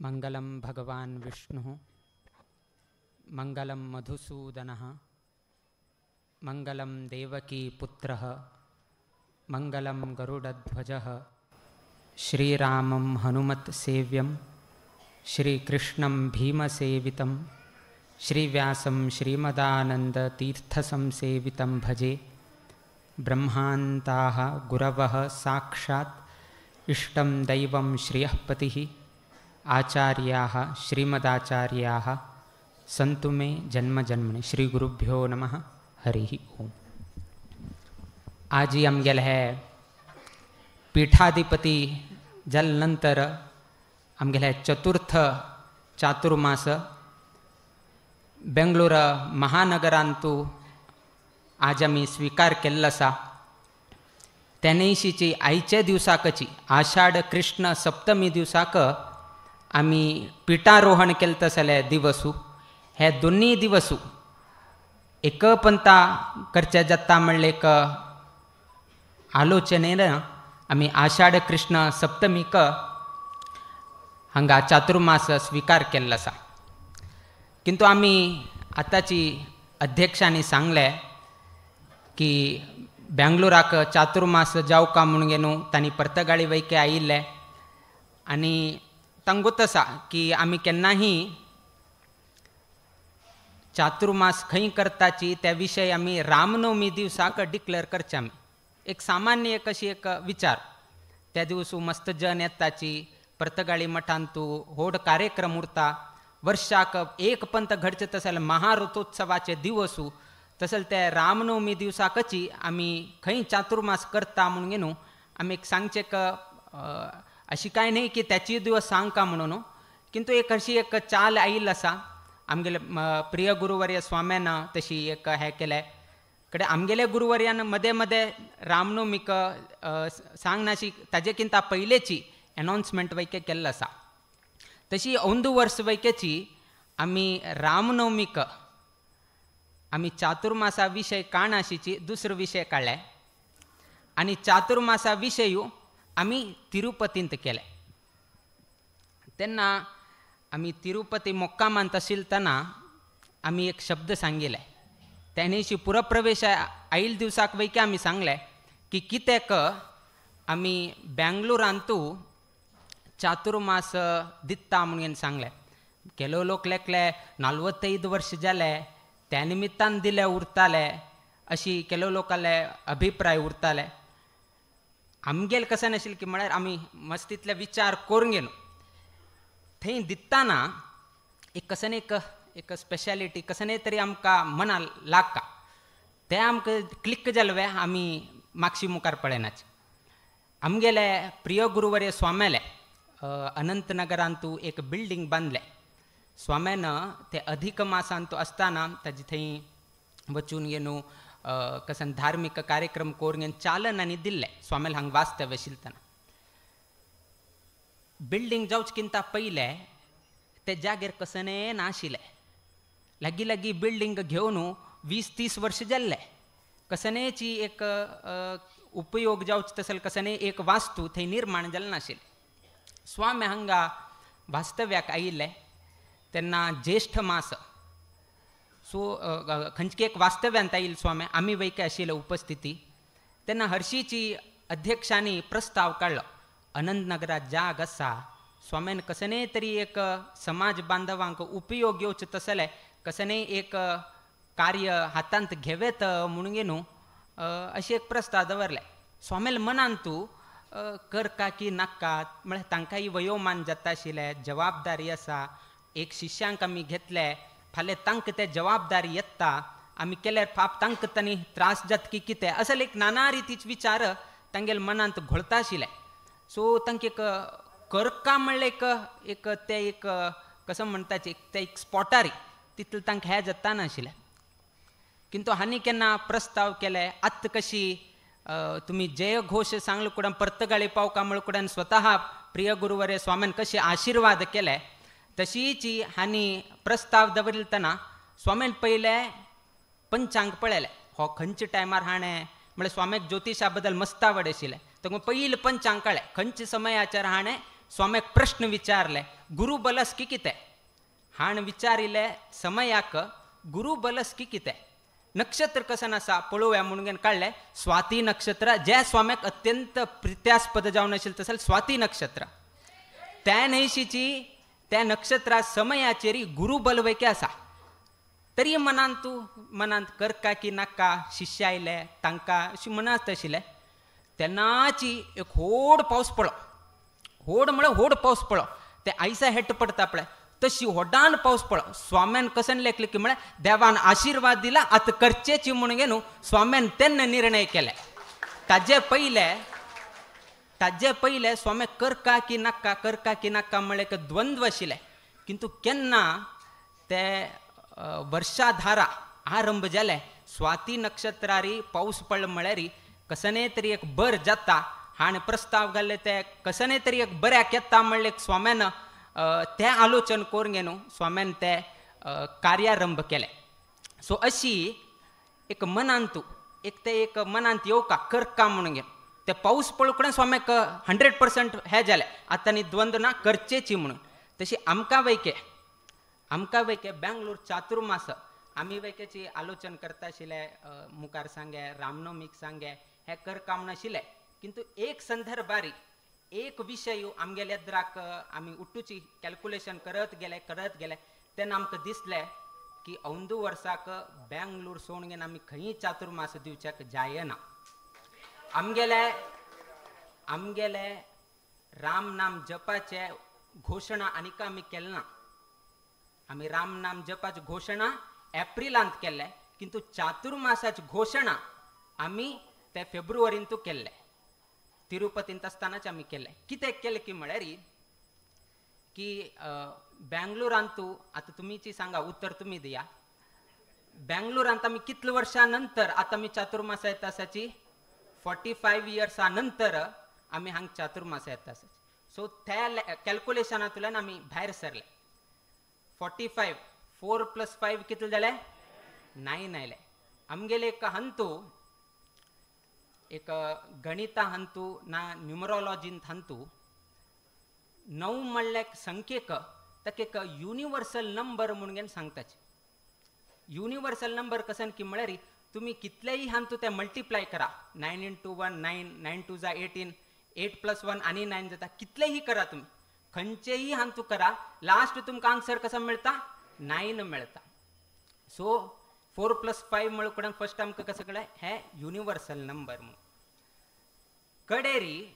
मंगलम भगवान विष्णु मंगलम मधुसूदनः मंगलम देवकी पुत्रः मंगलम गरुडध्वजः श्रीरामं हनुमत् सेव्यं श्रीकृष्णं भीमसेवितं श्रीव्यासं श्रीमदानन्दतीर्थसंसेवितं भजे। ब्रह्मान्ताः गुरवः साक्षात् इष्टं दैवं श्रियःपतिः आचार्याः श्रीमदाचार्याः सन्तु मे जन्मजन्मनि। श्री गुरुभ्यो नमः। हरि ओम। आज आमगेले हे पीठाधिपती जल नंतर आमगेले चतुर्थ चातुर्मास बेंगळूर महानगरांतू आज आमी स्वीकार केल्लो आसा। तेनेशीची आयचे दिवसाकची आषाढ कृष्ण सप्तमी दिवसाक आमी पिठारोहण केलें तसले दिवसू हे दोन्ही दिवसू एकपंता करचे जाता म्हणले एक आलोचनेन आमी आषाढ कृष्ण सप्तमीक हांगा चातुर्मास स्वीकार केल्लो आसा। किंतु आमी आताची अध्यक्षांनी सांगले की बेंगळुराक चातुर्मास जावका म्हणून न्हू तांणी पर्तगाळी वैके आयिल्ले आनी तांकां गोत आसा की आमी केन्नाही चातुर्मास खंय करताची त्या विशयी आमी रामनवमी दिवसाक डिक्लेअर करचे। आमी एक सामान्य एक अशी एक विचार त्या दिवसू मस्त जन येताची पर्तगाळी मठांतू व्हड कार्यक्रम उरता वर्षाक एक पंत घडचे तसले महारथोत्सवाचे दिवसू तसले ते रामनवमी दिवसाकची आमी खंय चातुर्मास करता म्हणून न्हू आमी एक सांगचे अशी काय नाही की त्याची दिवस सांगका म्हणून, किंतु एक अशी एक चाल आयिल्ली आसा। आमगेले प्रिय गुरुवर्य स्वाम्यान तशी एक हे केले कडे आमगेले गुरुवर्यान मदे मदे रामनवमीक सांगनाशी ताजेकिंता पयलेची अनाउन्समेंट वैके केल्लो आसा। तशी औंद वर्स वैकेची आमी रामनवमीक आमी चातुर्मासा विशय काणाशीची दुसरो विशय काडले आनी चातुर्मासा विशयू आमी तिरुपतींत केले। तेन्ना आमी तिरुपती मोक्कामांत आशिल्तना आमी एक शब्द सांगिल्ले तेणेशी पुरप्रवेश आयिल्ल्या दिवसाक वैके आमी सांगले की कित्याक आमी बेंगळुरांतू चातुर्मास दिता म्हणून सांगले। केलो लोक लेखले 45 वर्ष जाले त्या निमित्तान दिले उरताले अशी केलो लोकांले अभिप्राय उरताले। आमगेल कशें नाशिल्लें की म्हळ्यार आमी मस्तीतले विचार करून गेलो थंय दिताना एक कशें एक स्पेशालिटी कशें तरी आमकां मना लागता तें आमकां क्लिक जालें आमी मागशी मुखार पळयनाचे। आमगेले प्रिय गुरुवर्य स्वाम्याले अनंतनगरांतू एक बिल्डींग बांदले। स्वाम्यान ते अधिक मासांतू आसतना ताजे थंय वचून गेनू कसन धार्मिक कार्यक्रम करून चालन आनी दिल्ले स्वाम्याल हांगा वास्तव्य आशिल्तना। बिल्डींग जावचकिंता पयले ते जागेर कसने नाशिल्ले लागीं लागीं बिल्डींग घेवन 20-30 वर्ष जाल्ले कसनेची एक उपयोग जावचे तसले कसने एक वास्तू थंय निर्माण जाल्ले नाशिल्ले। स्वामी हांगा वास्तव्याक आयिल्ले तेन्ना ज्येष्ठ मास सो खंयचे एक वास्तव्यांत आयिल्ले स्वामी आमी वैके आशिल्ले उपस्थिती तेन्ना हरशीची अध्यक्षांनी प्रस्ताव काडलो अनंतनगरात जाग आसा स्वाम्यान कसने तरी एक समाज बांधवांक उपयोग येवचे तसले कसने एक कार्य हातांत घेवेत म्हणून न्हू अशी एक प्रस्ताव दवरले। स्वाम्याल मनांतू करका की नाकात म्हळ्यार तांकांय वयोमान जाता आशिल्ले जबाबदारी आसा एक शिष्यांक आमी घेतले फाल्यां तांकां ते जबाबदारी येता आमी केल्यार पाप तांकां तांणी त्रास जाता की कितें असले एक नाना रितीचे विचार तांगेले मनांत घोळता आशिल्ले। सो तांकां एक करका म्हणलें एक ते एक कसं म्हणटाचे ते एक स्पॉटारी तितलें तांकां हें जाता नाशिल्लें। किंतु हांणी केन्ना प्रस्ताव केले आत्त कशी तुमी जय घोश सांगलो कुडान पर्तगाळी पावका म्हळ कुडान स्वता प्रिय गुरुवर्य स्वाम्यान कशे आशिर्वाद केले तशीची हांणी प्रस्ताव दवरतना स्वाम्यान पयले पंचांग पळयले हो खंयच्या टायमार हाणें म्हळ्यार स्वाम्याक ज्योतिशा बद्दल मस्त आवड आशिल्लें तो पयलीं पंचांग कळ्ळें खंयच्या समयाचेर हाणें स्वाम्याक प्रश्न विचारले, गुरु बलस की कितें? हाण विचारिले समयाक, गुरु बलस की कितें? नक्षत्र कसन आसा पळोवया म्हणून काढले स्वाती नक्षत्र, जे स्वाम्याक अत्यंत प्रित्यास्पद जावन आशिल्लें तसले स्वाती नक्षत्र. त्या नैशीची त्या नक्षत्रा समयाचेरी गुरु बल वैके आसा. तरी मनांत करका की नाका शिष्य आयले तांकां अशी मनांत आशिल्लें. तेन्नाची एक व्हड पावस पडलो. व्हड म्हळ्यार व्हड पावस पडलो. ते आयसा हेट्ट पडटा पळय तशी व्हडान पावस पडलो. स्वाम्यान कसन लेखले की म्हळ्यार देवान आशिर्वाद दिला आतां करचेची म्हणून न्हू स्वाम्यान तेन्ना निर्णय केले. ताजे पयले स्वाम्याक करका की नाका म्हळ्यार एक द्वंद्व आशिल्ले. किंतु केन्ना ते वर्षाधारा आरंभ जाले, स्वाती नक्षत्रारी पावस पडलो म्हळ्यार कसने तरी एक बर जाता. हाणे प्रस्ताव घाल्ले ते कसने तरी एक बऱ्याक येता म्हणले स्वाम्यान ते आलोचन करून न्हू स्वाम्यान ते कार्यारंभ केले. सो अशी एक मनांतू एक मनांत येवका करका म्हणून ते पावस पळोवकडे स्वाम्याक 100% हे जालें आतां न्ही द्वंद्व ना करचेची म्हणून. तशी आमकां वैके बेंगलोर चातुर्मास आमी वैकेची आलोचन करता आशिल्ले. मुखार सांगे रामनवमीक सांगे हे करका म्हूण आशिल्ले. किंतु एक संदर्भारी एक विशय आमगेल्या येद्राक आमी उठूची कॅल्क्युलेशन करत गेले तेन्ना आमकां दिसलें की औंदू वर्साक बेंगलोर सोडून आमी खंयी चातुर्मास दिवच्याक जायना. आमगेले राम नाम जपाचे घोशणा आनीक आमी केले ना. आमी राम नाम जपाची घोशणा एप्रिलांत केल्ले, किंतु चातुर्मासाची घोशणा आमी ते फेब्रुवारींतू केल्ले. तिरुपतींत आसतनाच आमी केल्ले. कितें केलें की म्हळ्यार की बेंगलोरांतू आतां तुमीची सांगा उत्तर तुमी दिया. बेंगलोरांत आमी कितले वर्सां नंतर आतां आमी चातुर्मासा येता आसाची 45 इयर्सा नंतर आमी हांगा चातुर्मासा येता आसाची. सो त्या कॅल्क्युलेशनांतल्यान आमी भायर सरले. 45 4 + 5 कितले जाले 9 आयले. आमगेले एक हंतू एक गणिता हंतू ना न्युमरोलॉजींत हंतू 9 म्हणल्यार संख्येक ताका एक युनिवर्सल नंबर म्हणून सांगताचे. युनिवर्सल नंबर कसन की म्हळ्यार तुमी कितलेय हांतू ते मल्टिप्लाय करा. 9 × 1 9, 9 × 2 = 18, 8 + 1 आनी 9 जाता. कितलेही करा तुम्ही खंयचेही हांतू करा लास्ट तुमकां आन्सर कसो मेळटा 9 मेळटा. सो 4 + 5 म्हणून फर्स्ट आमकां कसं कळ्ळें हे युनिवर्सल नंबर म्हणून. कडेरी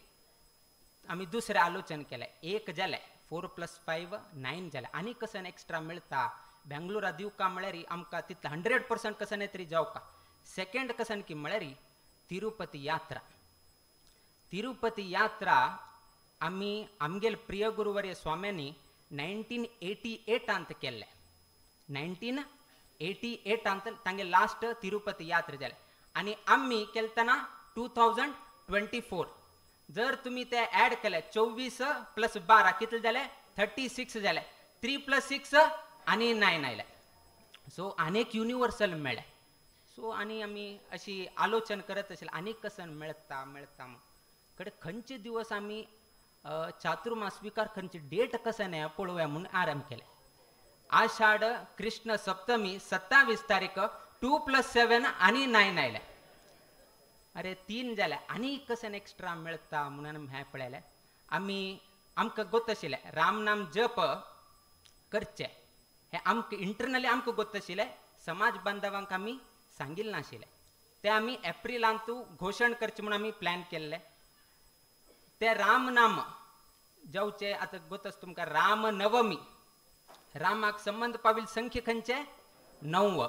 आमी दुसरें आलोचन केलें. एक जालें 4 + 5 9 जालें. आनी कसन एक्स्ट्रा मेळटा बेंगलोरा दिवका म्हळ्यार आमकां तितलें 100% कसन तरी जावका. सेकंड कसन की म्हळ्यार तिरुपती यात्रा आमी आमगेल प्रिय गुरुवर्य स्वाम्यांनी 1988 केल्ले. 1988 तांगे लास्ट तिरुपती यात्रा जाले आनी आमी केलतना 2024. जर तुम्ही ते ऍड केले 24 + 12 कितले जाले 36 जाले. 3 + 6 आनी 9 आयले. सो आनीक युनिवर्सल मेळ्ळे. सो आनी आमी अशी आलोचन करत आशिल्ले आनीक कसन मेळता कडे खंयचे दिवस आमी चातुर्मास स्वीकार खंयची डेट कसन आहे पळोवया म्हणून आरंभ केले. आषाढ कृष्ण सप्तमी 27 तारीख 2 + 7 आनी 9 आयले. अरे 3 जाले. आनी कसन एक्स्ट्रा मेळटा म्हणून हे पळयले. आमकां गोत आशिल्लें राम नाम जप करचे हे आमकां इंटरनली आमकां गोत आशिल्लें. समाज बांधवांक आमी सांगिल्लें नाशिल्लें. ते आमी एप्रिलांतू घोशण करचे म्हणून आमी प्लॅन केल्ले. ते राम नाम जावचे आतां गोतच तुमकां राम नवमी. रामाक संबंध पाविल संख्या खंयचे 9.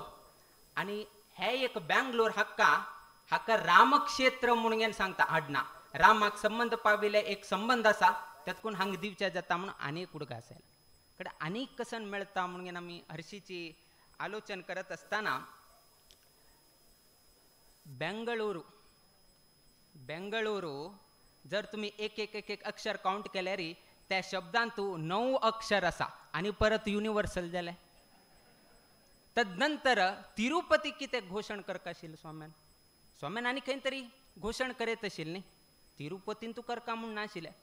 आनी हे एक बेंगलोर हाका रामक्षेत्र म्हणून सांगता आडना. रामाक संबंध पाविले एक संबंध आसा त्यातून हांगा दिवचे जाता म्हणून आनीक उडगा आसले. कडे आनीक कसन मेळटा म्हणून आमी हरशीची आलोचन करत आसतना बेंगळुरू जर तुम्ही एक अक्षर काउंट केल्यार त्या शब्दांतू 9 अक्षर आसा आनी परत युनिवर्सल जाले. तदनंतर तिरुपती कितें घोशण करता आशिल्लें स्वाम्यान आनी खंय तरी घोशण करीत आशिल्लें न्ही. तिरुपतीन तू करका म्हूण नाशिल्लें.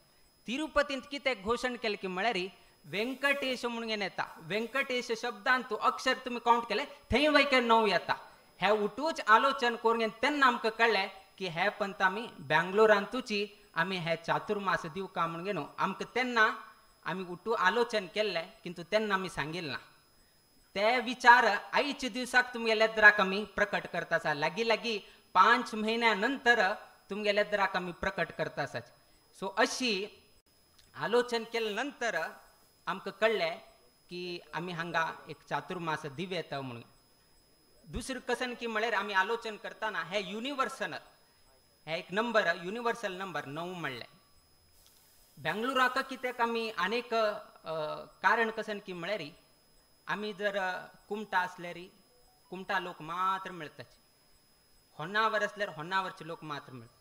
तिरुपतींत कितें घोशण केलें की म्हळ्यार व्यंकटेश म्हणून येता. व्यंकटेश शब्दांत अक्षर तुम्ही काउंट केले थंय वयके 9 येता. हे उठूच आलोचन करून तेन्ना आमकां कळ्ळें की हे पंत आमी बँगलोरांतूची आमी हे चातुर्मास दिवका म्हणून न्हू. आमकां तेन्ना आमी उठू आलोचन केल्लें किंतु तेन्ना आमी सांगिल्लें ना. ते विचार आयच्या दिवसाक तुमगेल्या दराक आमी प्रकट करता आसा. लागी लागी 5 महिन्यानंतर तुमगेल्या दराक आमी प्रकट करता आसा. सो अशी आलोचन केले नंतर आमकां कळ्ळें की आमी हांगा एक चातुर्मास दिवं येता म्हणून. दुसरें कसन की म्हळ्यार आमी आलोचन करतना हे युनिवर्सल हे एक नंबर युनिवर्सल नंबर 9 म्हणलें. बेंगलुराक कित्याक आमी अनेक कारण कसन की म्हळ्यार आमी जर कुमटा असल्यार कुमटा लोक मात्र मेळटात. होन्नावर असल्यार होन्नावरचे लोक मात्र मेळटात.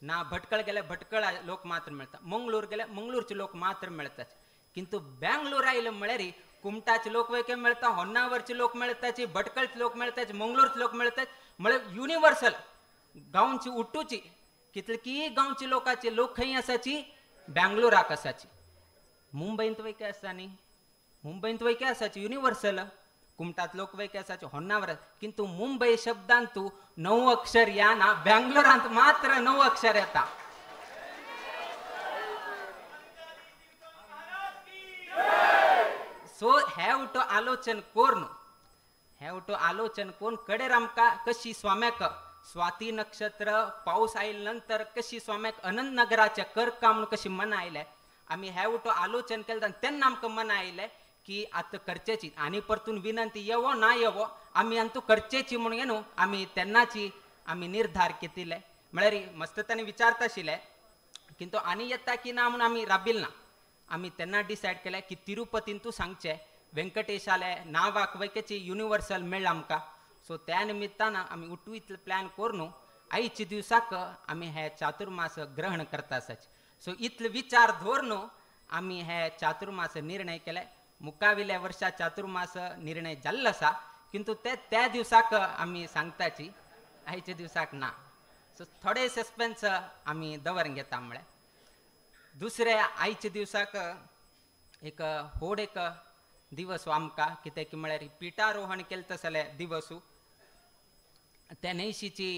ना भटकळ गेले भटकळ लोक मात्र मेळटा. मंगळूर गेले मंगळूरचे लोक मात्र मेळटात. किंतु बेंगलोर आयले म्हळ्यार कुमटाचे लोक वयके मेळटा, होन्नावरचे लोक मेळटाचे, भटकळचे लोक मेळटाचे, मंगळूरचे लोक मेळटात. म्हळ्यार युनिवर्सल गांवची उठूची कितलेकी गांवची लोकांचे लोक खंय आसाची बेंगलोराक आसाची. मुंबईंत वयके आसा न्ही, मुंबईंत वयके आसाची युनिवर्सल. कुमटात लोक वयके आसाचे होन्नावर. किंतु मुंबई शब्दांत 9 अक्षर येना, बेंगलोरांत मात्र 9 अक्षर येता. सो हे उठो आलोचन कोरून कडेर आमकां कशी स्वाम्याक स्वाती नक्षत्र पावस आयले नंतर कशी स्वाम्याक अनंत नगराचे करका म्हणून कशी मना आयले. आमी हे उठो आलोचन केलें तेन्ना आमकां मना आयलें की आतां करचेची. आनी परतून विनंती येवो ना येवो आमी आतां करचेची म्हणून न्हू आमी तेन्नाची आमी निर्धार केतिले. म्हळ्यार मस्ततांनी विचारता आशिल्ले किंतु आनी येता की ना म्हणून आमी राबिल ना. आमी तेन्ना डिसायड केलें की तिरुपतीन तूं सांगचें व्यंकटेशाले नांवाक वयकेची युनिवर्सल मेळ्ळा आमकां. सो त्या निमित्तान आमी उठू इतले प्लॅन करून आयच्या दिवसाक आमी हे चातुर्मास ग्रहण करता आसाचे. सो इतले विचार धरून आमी हे चातुर्मास निर्णय केले. मुखाविल्या वर्सा चातुर्मास निर्णय जाल्लो आसा किंतु त्या दिवसाक आमी सांगताची आयच्या दिवसाक ना. सो थोडे सस्पेन्स आमी दवरून घेता. म्हळ्यार दुसऱ्या आयच्या दिवसाक एक व्हड एक दिवस आमकां कित्याक म्हळ्यार पिठारोहण केलें तसले दिवस. त्या नैशीची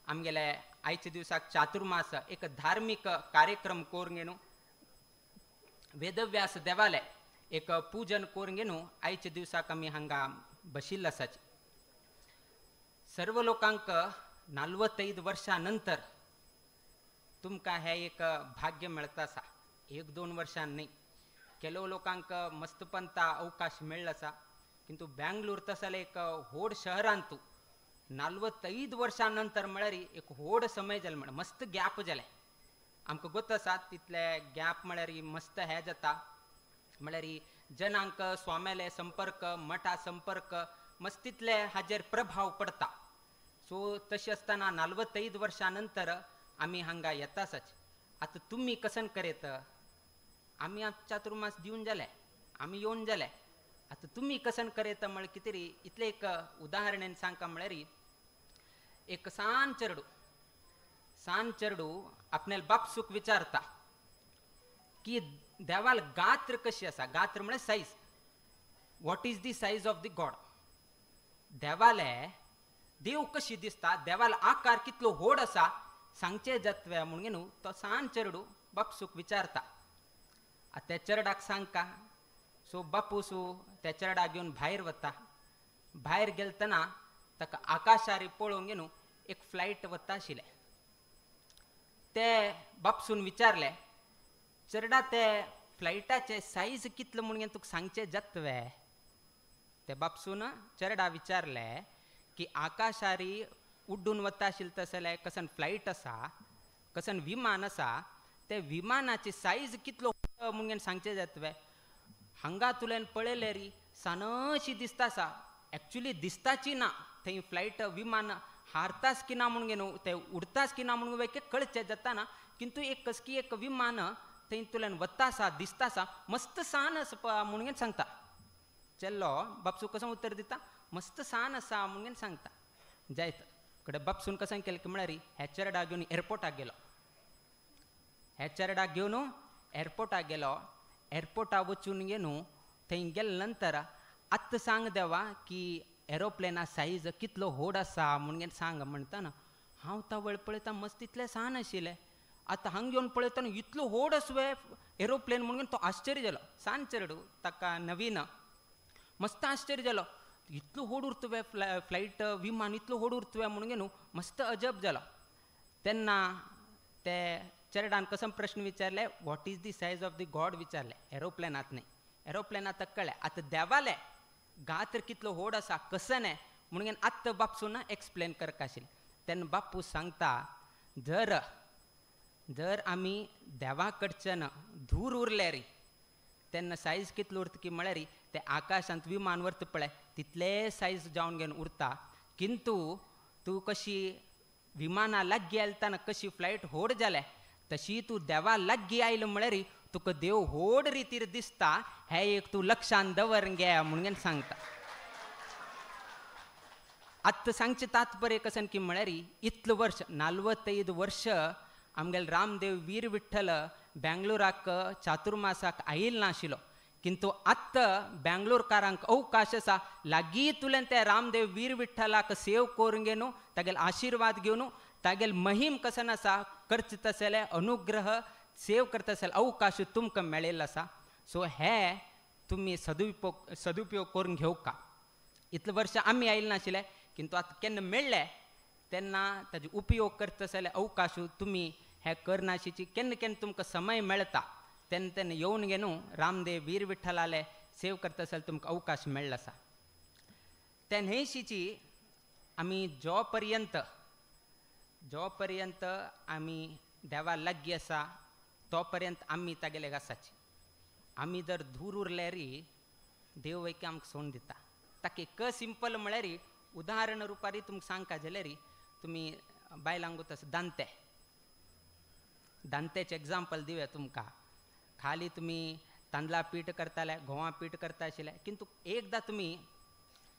आमगेले आयच्या दिवसाक चातुर्मास एक धार्मीक कार्यक्रम करून न्हू वेदव्यास देवालय एक पूजन करून न्हू आयच्या दिवसाक आमी हांगा बशिल्ले आसाचे. सर्व लोकांक 45 वर्सां नंतर तुमकां हे एक भाग्य मेळटा आसा. 1-2 वर्सां न्ही. केलो लोकांक मस्तपंता अवकाश मेळ्ळो आसा. किंतु बेंगलोर तसले एक व्हड शहरांत 45 वर्सां नंतर म्हळ्यार एक व्हड समय जालें. म्हळ्यार मस्त गॅप जालें. आमकां गोत आसा तितले गॅप म्हळ्यार मस्त हे जाता. म्हळ्यार जनांक स्वाम्याले संपर्क मठा संपर्क मस्त तितले हाजेर प्रभाव पडटा. सो तशें आसतना 45 वर्सां नंतर आमी हांगा येता आसाच. आतां तुमी कसन करेत. आमी आतां चातुर्मास दिवन जाले आमी येवन जाले. आतां तुमी कसन करेत म्हळ्यार कितें रे इतलें एक उदाहरणेन सांगता. म्हळ्यार एक सांज चेडू आपल्याल बापसूक विचारता की देवाल गात्र कशी आसा. गात्र म्हळ्यार size. What is the size of the God. देवाले देव कशी दिसता देवाल आकार कितलो व्हड आसा सांगचे जातवे म्हणून न्हू तो सांज चेडू बापसूक विचारता. त्या चेडवाक सांगता. सो बापूसू त्या चेडवाक घेवन भायर वता. भायर गेलतना ताका आकाशारी पळोवंक न्हू एक फ्लायट वता आशिल्लें. ते बापसून विचारले चेडा ते फ्लायटाचे सायज कितलो म्हणून तुका सांगचे जातवे. ते बापसून चेडा विचारले की आकाशारी उड्डून वता आशिल्ले तसले कसन फ्लायट आसा कसन विमान आसा ते विमानाची सायज कितलो म्हणून सांगचे जातवे. हांगा तुवें पळयले री सानशी दिसता आसा. एक्चुली दिसताची ना. थंय फ्लायट विमान हारतास की ना म्हणून न्हू ते उडतास की ना म्हणून वेके कळचे जाता ना. किंतु एक कसकी एक विमान थंय तुवें वता आसा दिसता आसा मस्त सान आसा म्हणून सांगता. चल्लो बापसू कसं उत्तर दिता मस्त सान आसा म्हणून सांगता. जायत कडेन बापसून कशें केलें की म्हळ्यार हे चेडा घेवन एअरपोर्टाक गेलो. हे चेडा घेवन एअरपोर्टाक गेलो. एअरपोर्टा वचून न्हू थंय गेले नंतर आत्तां सांग देवा की एरोप्लेना सायज कितलो व्हड आसा म्हणून सांग म्हणटाना हांव तावळ पळयता मस्त तितलें सान आशिल्लें. आतां हांगा येवन पळयतना इतलो व्हड आसवे एरोप्लेन म्हणून तो आश्चर्य जालो. सान चेडू ताका नवीन मस्त आश्चर्य जालो. इतलो व्हड उरतवे फ्लायट विमान इतलो व्हड उरतवे म्हणून न्हू मस्त अजब जालो. तेन्ना ते चेडान कसं प्रश्न विचारले, what is the size of the God विचारले. एरोप्लेनात न्ही. एरोप्लेनात कळ्ळें आतां देवाले गात्र कितलो व्हड आसा कसं न्ही म्हणून आत्तां बापून एक्सप्लेन करता आशिल्लें. तेन्ना बापूस सांगता जर आमी देवा कडच्यान दूर उरले री तेन्ना सायज कितलो उरता की म्हळ्यार ते आकाशांत विमान वरता पळय तितले सायज जावन घेवन उरता. किंतु तूं कशी विमाना लागीं आयलतना कशी फ्लायट व्हड जाले तशी तूं देवा लागीं आयलो म्हळ्यार तुका देव व्हड रितीर दिसता. हें एक तूं लक्षांत दवर गे म्हणून सांगता. आत्तां सांगचें तात्पर्य कसन की म्हळ्यार इतलो वर्ष 45 वर्ष आमगेलो रामदेव वीर विठ्ठल बेंगलोराक चातुर्मासाक आयिल्लो नाशिल्लो. किंतु आत्तां बेंगलोरकारांक अवकाश आसा लागीं तुलें ते रामदेव वीर विठ्ठलाक सेव करून घेवन तागेलो आशिर्वाद घेवन तागेलो महिम कसन आसा करचे तसले अनुग्रह सेव करता तसले अवकाश तुमकां मेळिल्लो आसा. सो हे तुमी सदुपयोग करून घेवका. इतले वर्ष आमी आयिल्ले नाशिल्ले किंतु आतां केन्ना मेळ्ळे तेन्ना ताजो उपयोग करता तसले अवकाश तुमी हे करनाशिची. केन्ना केन्ना तुमकां समय मेळटा तेन्ना तेन्ना येवन घेवन रामदेव वीर विठ्ठलाले सेव करता तसले तुमकां अवकाश मेळ्ळो आसा. ते न्हयशीची आमी जो पर्यंत आमी देवा लागीं आसा तो पर्यंत आमी तागेले आसाची. आमी जर दूर उरले री देव वयके आमकां सोडून दिता. ताका एक सिंपल म्हळ्यार उदाहरण रुपारी तुमकां सांगता जाल्यार तुमी बायलांक तसो दांतेचें एग्जाम्पल दिवया तुमकां. खाली तुमी तांदळा पीठ करताले गंवा पीठ करता आशिल्ले किंतु एकदां तुमी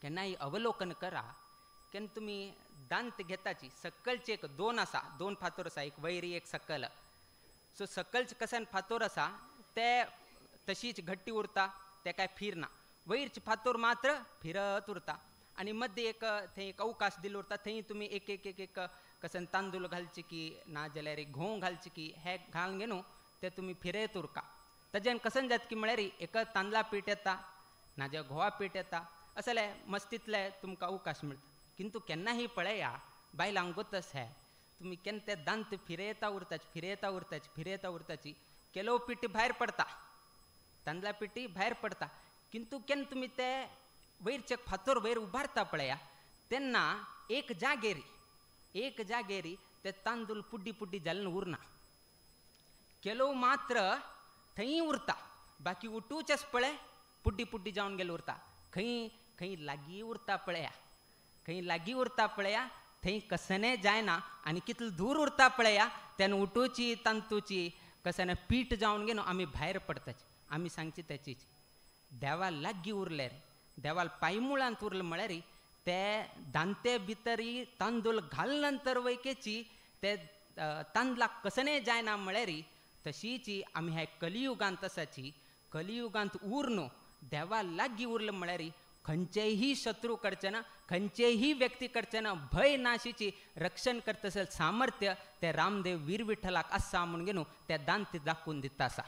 केन्नाय अवलोकन करा केन्ना तुमी दांत घेताची सकलचे एक दोन फातोर आसा एक वैरी एक सकल. सो सकलचे कसन फातोर आसा ते तशीच घट्टी उरता ते काय फिरना. वैरचे फातोर मात्र फिरत उरता आनी मध्य एक थंय एक अवकाश दिल्लो उरता. थंय तुमी एक एक एक एक कसन तांदूळ घालचे की ना जाल्यार घोव घालचे की हे घालून घेवन ते तुमी फिरयत उरका. ताच्यान कसन जाता की म्हळ्यार एक तांदळा पीठ येता नाजाल्यार घोवा पीठ येता असले मस्तीतले तुमकां अवकाश मेळटा. किंतु केन्नाय पळया बायलांक गोतस हे तुमी केन्ना ते दांत फिरयता उरताची केलो पीठ भायर पडटा तांदळा पिठी भायर पडटा. किंतु केन्ना तुमी ते वैरचे फातोर वयर उबारता पळया तेन्ना एक जागेरी ते तांदूळ पुड्डी जाल्लें उरना. केलो मात्र थंय उरता बाकी उठूचेच पळय पुड्डी जावन गेले उरता. खंय लागीं उरता पळया थंय कसने जायना आनी कितलो दूर उरता पळया तेन्ना उठूची तांतूची कसने पीठ जावन घेवन आमी भायर पडटाची. आमी सांगची तेचीच देवा लागीं उरले रे देवाल पांयमुळांत उरले म्हळ्यार ते दांते भितरी तांदूळ घाल नंतर वयकेची ते तांदळाक कसने जायना म्हळ्यार तशीच आमी हे कलियुगांत आसाची. कलियुगांत उरन देवा लागीं उरले म्हळ्यार खंयचेही शत्रू कडच्यान खंयचेही व्यक्ती कडच्यान भंय नाशिची रक्षण करता आसले सामर्थ्य ते रामदेव वीर विठ्ठलाक आसा म्हणून घेवन ते दांत दाखोवन दिता आसा.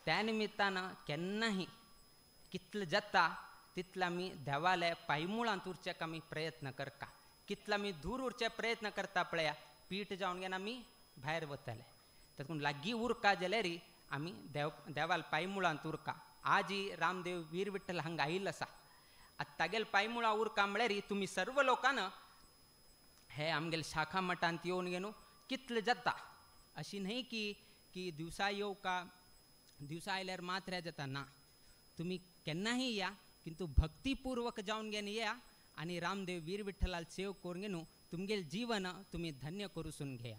त्या निमित्तान केन्नाही कितले जाता तितले आमी देवाले पांयमुळांत उरचेक आमी प्रयत्न करता. कितले आमी दूर उरचे प्रयत्न करता पळया पीठ जावन घेवन आमी भायर वतले. तातूंत लागीं उरका जाल्यार आमी देवाल पांयमुळांत उरका. आज रामदेव वीर विठ्ठल हांगा आयिल्लो आसा. आतां तागेले पांयमुळां उरका म्हळ्यार तुमी सर्व लोकांन हे आमगेले शाखा मठांत येवन घेवन कितले जाता अशी न्हय की दिवसा येवका दिवसा आयल्यार मात्र हें जाता ना. तुमी केन्नाय या किंतु भक्तीपूर्वक जावन घेवन या आनी रामदेव वीर विठ्ठलाल सेव करून घेवन तुमगेलें जीवन तुमी धन्य करूसून घेया.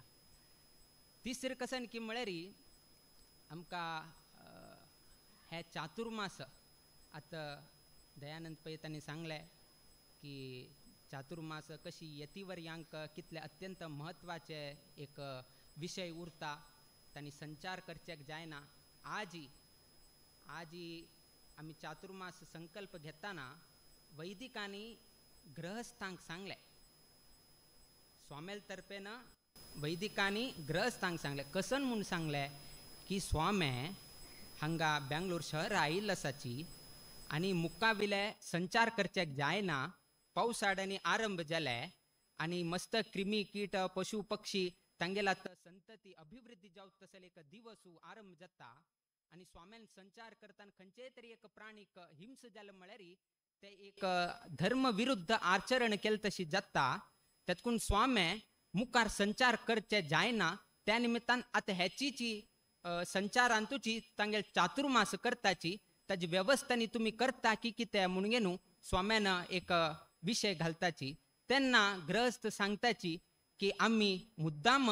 तिसरें कसन की म्हळ्यार आमकां हे चातुर्मास आतां दयानंद पै तांणी सांगलें की चातुर्मास कशी यतिवर्यांक कितले अत्यंत म्हत्वाचे एक विषय उरता त्यांनी संचार करच्याक जायना. आजी आम्ही चातुर्मास संकल्प घेताना वैदिकांनी ग्रहस्थांक सांगले, स्वामेल तर्फेनं वैदिकांनी ग्रहस्थांक सांगले. कसन म्हणून सांगले की स्वामे हांगा बेंगलोर शहर आयिल्ल आसाची आणि मुक्काविले संचार करच्याक जायना. पावसाळ्यांनी आरंभ जाले आणि मस्त क्रिमी कीट पशु पक्षी तांगेला संतती अभिवृद्धी जाऊ तसले एक दिवस आरंभ जाता आणि स्वाम्यान संचार करताना खंयचे तरी एक प्राणीक हिंस जाले म्हळ्यार ते एक धर्म विरुद्ध आचरण केले तशी जाता. त्यातून स्वामे मुखार संचार करचे जायना. त्या निमित्तान आता ह्याची संचारांतूची तांगेल चातुर्मास करताची ताजी व्यवस्थानी तुम्ही करता की कितें म्हणून घेनू स्वाम्यान एक विषय घालताची. त्यांना ग्रहस्थ सांगताची की आम्ही मुद्दाम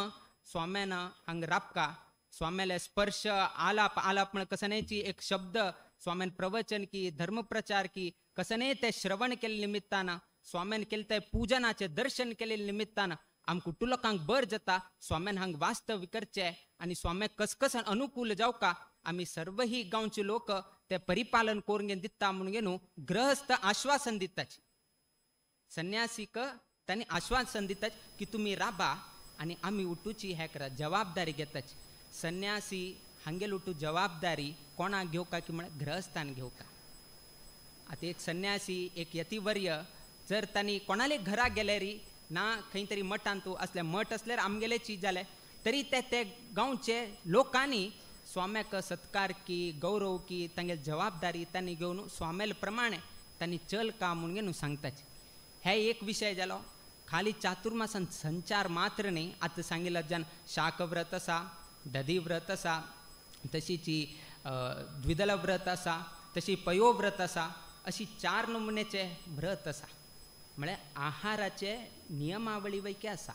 स्वाम्यान हांग राबका. स्वाम्याला स्पर्श आलाप म्हण कसनेची एक शब्द स्वाम्यान प्रवचन की धर्मप्रचार की कसने ते श्रवण केले निमित्तानं स्वाम्यान केले ते पूजनाचे दर्शन केले निमित्तानं आमक लोकांक बर जाता. स्वाम्यान हांग वास्तव करचे आणि स्वाम्याक कसकस अनुकूल जाऊ का आम्ही सर्व ही गावचे लोक ते परिपालन करून दिता म्हणून घेनू ग्रहस्थ आश्वासन दिताचे. संन्यासीक त्यांनी आश्वासन दितात की तुम्ही राबा आणि आम्ही उठूची हे करा जबाबदारी घेताची. संन्यासी हांगेल उठू जबाबदारी कोणाक घेऊ का की म्हळ्यार ग्रहस्थान घेऊ का. आता एक संन्यासी एक यतिवर्य जर त्यांनी कोणाले घरा गेल्यारी ना खंय तरी मठान तू असल्या मठ असल्यार आमगेले चीज जाले तरी ते गांवचे लोकांनी स्वाम्याक सत्कार की गौरव की तांगेल जबाबदारी त्यांनी घेवन स्वामेल प्रमाणे त्यांनी चल का म्हणून घेवन सांगताचे. हे एक विषय जालो. खाली चातुर्मासान संचार मात्र नाही. आता सांगितलं जन शाक व्रत असा, दधी व्रत असा, तशीची द्विदल व्रत असा, तशी पयोव्रत असा, अशी 4 नमुन्याचे व्रत असा. म्हळ्यार आहाराचे नियमावळी वैकी असा.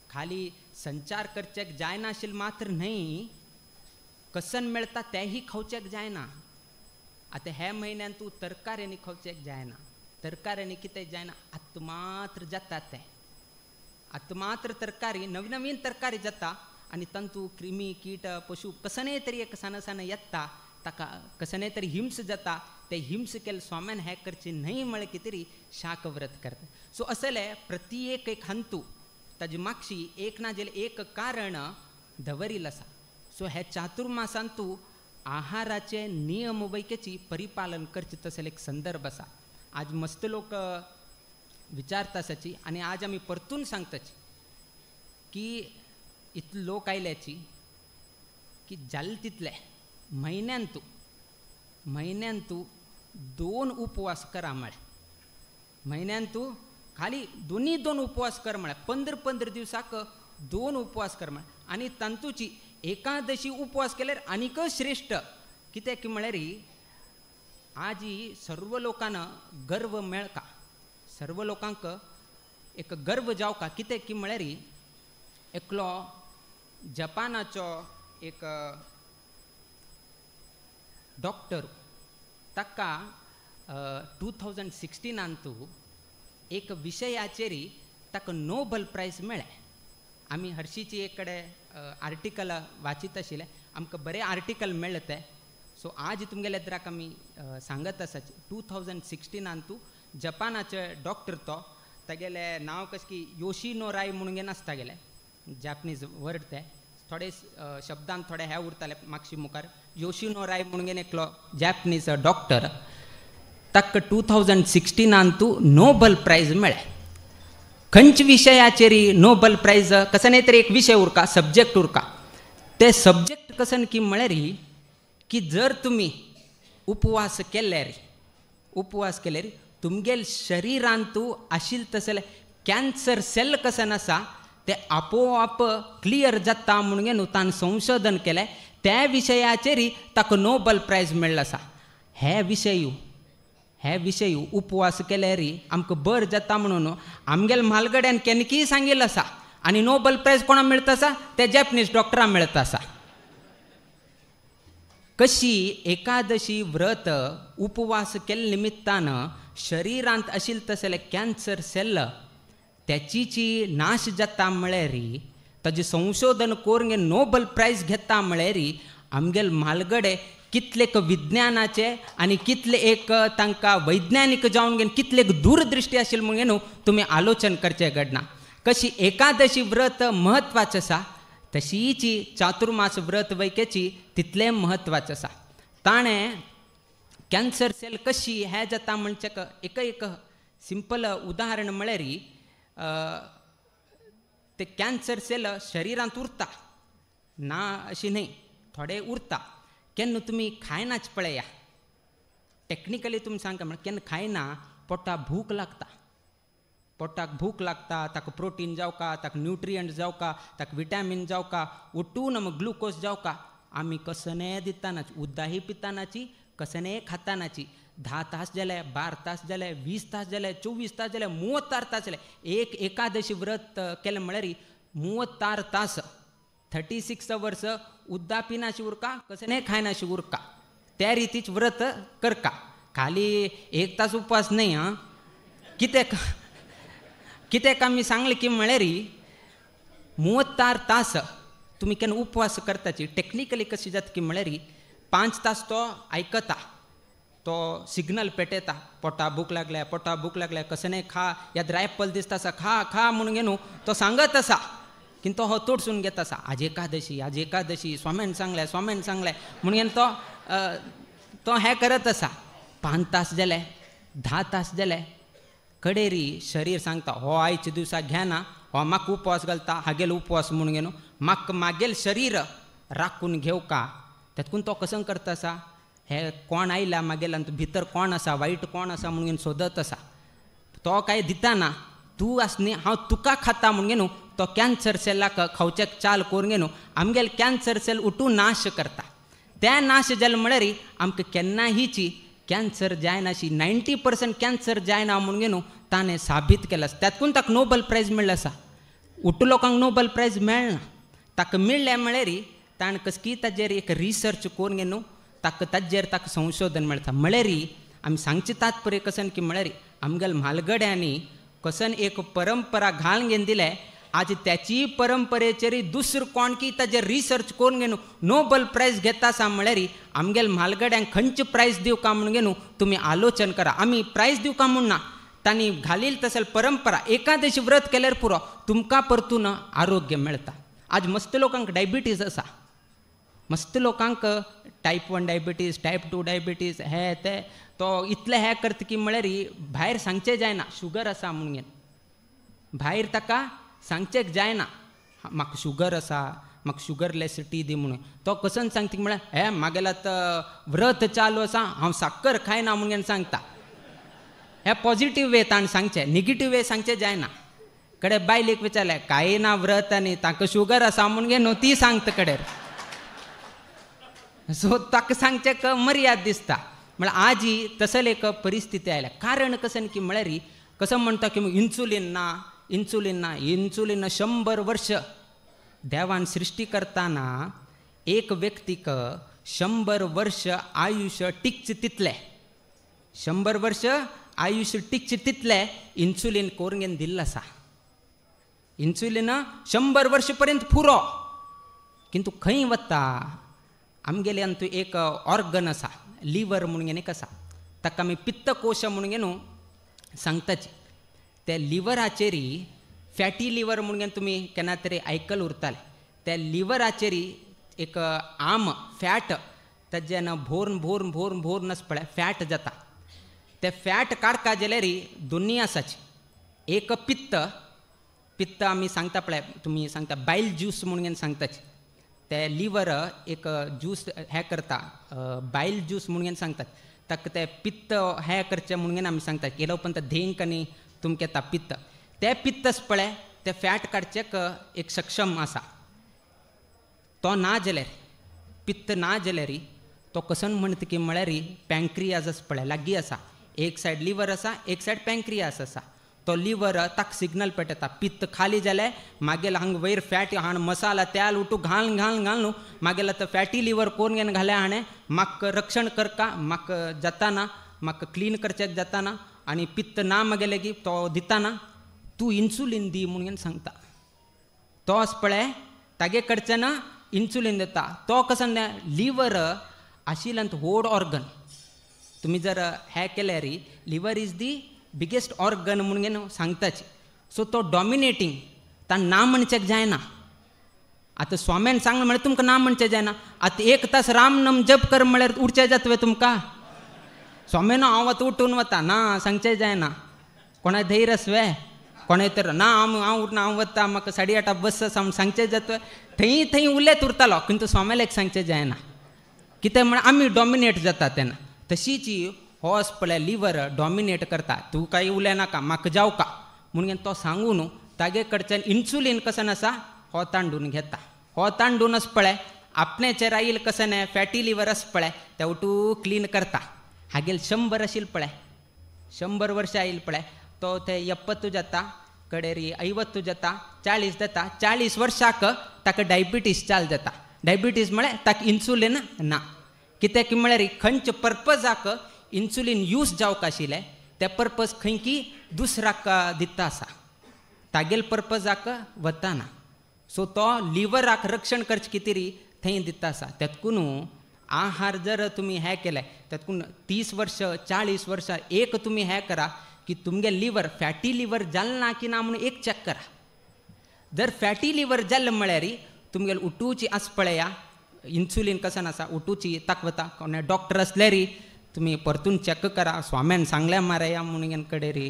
खाली संचार करच्याक जायना आशिल मात्र नाही, कसन मेळता तेही खावच्याक जायना. आता हे म्हयन्यान तू तरकाऱ्यांनी खावच्याक जायना. तरकाऱ्यांनी कितें जायना आत मात्र जाता ते आत मात्र तरकारी नवीन नवीन तरकारी जाता आणि तंतू क्रिमी कीट पशु कसने तरी एक सान येता ताका कसने तरी हिंस जाता. ते हिंस केले स्वाम्यान हे करचे नाही म्हळे की तरी शाक व्रत करता. सो असले प्रत्येक एक हंतू ताजी मागशी एक ना जाल्यार एक कारण दवरिल्लें आसा. सो हे चातुर्मासांतू आहाराचे नियम वैकेची परिपालन करचे तसले एक संदर्भ आसा. आज मस्त लोक विचारता आसाची आणि आज आम्ही परतून सांगताची की इतले लोक आयल्याची की जाल तितले म्हयन्यान तू 2 उपवास करा म्हळ्यार म्हयन्यान तू खाली दोन्ही 2 उपवास कर म्हळ्यार 15 दिवसाक 2 उपवास कर म्हळ्यार आणि तंतूची एकादशी उपवास केल्यार आनीक श्रेष्ठ. कित्याक की म्हळ्यार आजी सर्व लोकांना गर्व मेळका, सर्व लोकांक एक गर्व जाव का. कित्याक की म्हळ्यार एकलो जपानाचो एक डॉक्टर ताका 2016 एक विशयाचेरी ताका नोबल प्रायज मेळ्ळे. आमी हरशीची एक कडेन आर्टिकल वाचीत आशिल्ले, आमकां बरें आर्टिकल मेळ्ळे ते. सो आज तुमगेले इतराक आमी सांगत आसाची 2016 जपानाचे डॉक्टर तो तागेले नांव कशें की योशिनोराय म्हणून घेन आसता गेले जॅपनीज वर्ड ते थोडे शब्दांत थोडे हे उरताले मागशी मुखार. योशिनोराय म्हणून घेन एकलो जॅपनीज डॉक्टर ताका 2016 नोबल प्रायज मेळ्ळे. खंयचे विशयाचेरी नोबल प्रायज कसने तरी एक विषय उरका, सब्जेक्ट उरका. ते सब्जेक्ट कसन की म्हळ्यार की जर तुम्ही उपवास केल्यार तुमगेल शरिरांतू आशिल तसले कॅन्सर सेल कसन आसा ते आपोआप क्लियर जाता म्हणून घेन तान संशोधन केलें. त्या विशयाचेरी ताका नोबल प्रायज मेळ्ळो आसा. हे विशय उपवास केल्यार आमकां बर जाता म्हणून आमगेल म्हालगड्यान केन्की सांगिल्लो आसा आणि नोबल प्रायज कोणाक मेळता आसा ते जॅपनीज डॉक्टरांक मेळता आसा. कशी एकादशी व्रत उपवास केले निमित्तान शरिरांत आशिल तसले कॅन्सर सेल त्याची नाश जाता म्हळ्यार ताजे संशोधन करून नोबल प्राइज घेता म्हळ्यार आमगेल म्हालगडे कितले विज्ञानाचे आनी कितले एक तांकां वैज्ञानीक जावन घेवन कितले दूरदृश्टी आशिल्ली म्हूण न्हू तुमी आलोचन करचें घडना. कशी एकादशी व्रत महत्वाचें आसा तशीच चातुर्मास व्रत वैकेची तितलें म्हत्वाचें आसा. ताणें कॅन्सर सेल कशी हें जाता म्हणचे एक सिंपल उदाहरण म्हळ्यार ते कॅन्सर सेल शरिरांत उरता ना अशी न्हय, थोडे उरता. केन्ना तुमी खायनाच पळया, टॅक्निकली तुमी सांगता म्हळ्यार केन्ना खायना पोटाक भूक लागता, पोटाक भूक लागता, ताका प्रोटीन जावका, ताका न्युट्रियंट जावका, ताका विटामीन जावका, उठून ग्लुकोज जावका, आमी कसने दितानाच, उद्दाही पितानाची, कसने खातानाची. 10 तास जाले, 12 तास जाले, 20 तास जाले, 24 तास जाले, 36 तास जाले. एक एकादशी व्रत केलें म्हळ्यार 36 तास 36 अवर्स उद्दा पिनाशी उरका, कसने खायनाशी उरका, त्या रितीच व्रत करका. खाली 1 तास उपवास न्हय. हां कित्याक आमी सांगलें की म्हळ्यार 36 तास तुमी केन्ना उपवास करताची टॅक्निकली कशी जाता की म्हळ्यार 5 तास तो आयकता, तो सिग्नल पेटयता, पोटा भूक लागल्या कसने खा, याद एप्पल दिसता आसा खा खा म्हणून घेवन तो सांगत आसा, किंतु तो हो तोडसून घेता आसा आज एकादशी स्वाम्यान सांगलें म्हणून तो हें करत आसा. 5 तास जाले, 10 तास जाले, कडेरी शरीर सांगता हो आयच्या दिवसा घेना, हो म्हाका उपवास घालता, हागेल उपवास म्हणून घेवन म्हाका मागेल शरीर राखून घेवका. तातूंत तो कसं करता आसा, हे कोण आयला मागेला भितर कोण आसा, वायट कोण आसा म्हणून घेवन सोदत आसा. तो काय दिताना तूं आस न्ही, हांव तुका खाता म्हणून घेवन तो कॅन्सर सेलाक खावच्याक चाल करून घेवन आमगेल कॅन्सर सेल उठून नाश करता. त्या नाश जाले म्हळ्यार आमकां केन्ना हिची कॅन्सर जायनाशी, 90% कॅन्सर जायना म्हणून घेवन ताणें साबीत केलां. तातूंत ताका नोबल प्रायज मेळ्ळें आसा. उठू लोकांक नोबल प्रायज मेळना, ताका मेळ्ळें म्हळ्यार ताणें कसकी ताजेर एक रिसर्च करून घेवन ताजेर ताका संशोधन मेळटा. म्हळ्यार आमी सांगचें तात्पर्य कसन की म्हळ्यार आमगेल म्हालगड्यांनी कसन एक परंपरा घालून घेवन दिले. आज त्याची परंपरेचेर दुसरो कोण की ताजेर रिसर्च करून घेवन नोबल प्रायज घेता आसा म्हळ्यार आमगेल म्हालगड्यांक खंयचे प्रायज दिवका म्हणून घेवन तुमी आलोचन करा. आमी प्रायज दिवका म्हूण ना, तांणी घालील तशें परंपरा. एकादशी व्रत केल्यार पुरो तुमकां परतून आरोग्य मेळटा. आज मस्त लोकांक डायबिटीज आसा, मस्त लोकांक टायप 1 डायबिटीज, टायप 2 डायबिटीज, हे ते तो इतले हे करता की म्हळ्यार भायर सांगचें जायना शुगर आसा म्हणून घेवन, भायर ताका सांगचें जायना म्हाका शुगर आसा, म्हाका शुगरलेस टी दी म्हणून. तो कसं सांगता म्हळ्यार हे म्हागेलो व्रत चालू आसा, हांव साखर खायना म्हणून घेवन सांगता. हे पॉझिटीव वे ताणें सांगचें, निगेटीव वे सांगचें जायना. कडे बायलेक विचारलें काय ना व्रत आनी ताका शुगर आसा म्हणून घेवन ती सांगता कडेर. सो ताका सांगचें मर्याद दिसता. म्हळ्यार आज तसले एक परिस्थिती आयल्या. कारण कसं की म्हळ्यार कसं म्हणटा की इन्सुलीन ना 100 वर्ष देवान सृष्टी करताना एक व्यक्तीक 100 वर्ष आयुष्य टिकचे तितले, 100 वर्ष आयुष्य टिकचे तितले इन्सुलीन करून घेवन दिल्लो आसा. इन्सुलीन 100 वर्ष पर्यंत पुरो. किंतु खंय वता आमगेले अंतू एक ऑर्गन आसा लिवर म्हणून घेवन एक आसा, ताका आमी पित्तकोश म्हणून घेवन सांगताची. त्या लिवराचेर फॅटी लिवर म्हणून घेवन तुमी केन्ना तरी आयकल उरताले. त्या लिवराचेर एक आम फॅट ताजेन भोरून आसा पळय फॅट जाता. ते फॅट काडका जाल्यार दोनी आसाची. एक पित्त आमी सांगता पळय, तुमी सांगता बायल ज्यूस म्हणून घेवन सांगताची. ते लिवर एक ज्यूस हे करता, बायल ज्यूस म्हणून घेवन सांगतात. ताका ते पित्त हे करचें म्हणून घेवन आमी सांगतात. केलो पण धेंक आनी तुमकां येता पित्त. ते पित्त आसा पळय ते फॅट काडचेक एक सक्षम आसा. तो ना जाल्यार पित्त ना जाल्यार तो कसो म्हणटा की म्हळ्यार पँक्रियाज आसा पळय लागीं आसा. एक सायड लिवर आसा, एक सायड पँक्रियास आसा. तो लिवर ताका सिग्नल पेटयता पित्त खाली जालें मागेल हांगा वयर फॅट हाण मसाला तेल उठू घालून मागेला तो फॅटी लिवर करून घेवन घालें हाणें म्हाका रक्षण करता, म्हाका जाताना म्हाका क्लीन करचेक जाताना आनी पित्त ना मागेले की तो दिताना तूं इन्सुलीन दी म्हणून सांगता. तो आस पळय तागे कडच्यान इन्सुलीन दिता. तो कसो लिवर आशिल्लो व्हड ऑर्गन. तुम्ही जर हे केल्यार liver is the biggest organ म्हणून सांगताची. सो तो डॉमिनेटींग ताण ना म्हणचेक जायना. आतां स्वाम्यान सांगलें म्हळ्यार तुमकां ना म्हणचें जायना. आतां 1 तास राम नाम जप कर म्हळ्यार उठचें जातवें तुमकां. स्वाम्यान हांव आतां उठून वता ना सांगचें जायना. कोणा धैर्य आसवे कोणें तर ना हांव उठना हांव वता म्हाका 8:30 बस आसा म्हूण सांगचें जातवें. थंय उलयत उरतालो किंतु स्वाम्याक सांगचें जायना. कित्याक म्हळ्यार आमी डॉमिनेट जाता तेन्ना. तशीच हो आस पळय लिवर डॉमिनेट करता. तूं कांय उलयनाका म्हाका जावका म्हणून तो सांगून तागे कडच्यान इन्सुलीन कसो आसा हो तांडून घेता. हो तांडून आस पळय आपणेचेर आयिल्ल कसो फॅटी लिवर आस पळय ते उठू क्लीन करता. हागेल 100 आशिल्लो पळय 100 वर्सां आयिल्लो पळय तो ते 70 जाता कडेरी 50 जाता 40 जाता. 40 वर्साक ताका डायबिटीस चाल जाता. डायबिटीस म्हळ्यार ताका इन्सुलीन ना. कित्याक म्हळ्यार खंयच्या पर्पजाक इन्सुलीन यूज जावंक आशिल्लें ते पर्पज खंय की दुसऱ्याक दिता आसा तागेल पर्पजाक वताना. सो तो लिवराक रक्षण करचे कितें थंय दिता आसा. तेतकून आहार जर तुमी हे केले तेतकून 30 वर्ष 40 वर्सां एक तुमी हे करा की तुमगे लिवर फॅटी लिवर जालें ना की ना म्हणून एक चॅक करा. जर फॅटी लिवर जाल्लें म्हळ्यार तुमगेल उठूची आस पळया इन्सुलीन कसं आसा उठूची ताक वता. कोणे डॉक्टर असल्यार तुमी परतून चॅक करा. स्वाम्यान सांगलें मारया म्हणून कडेरी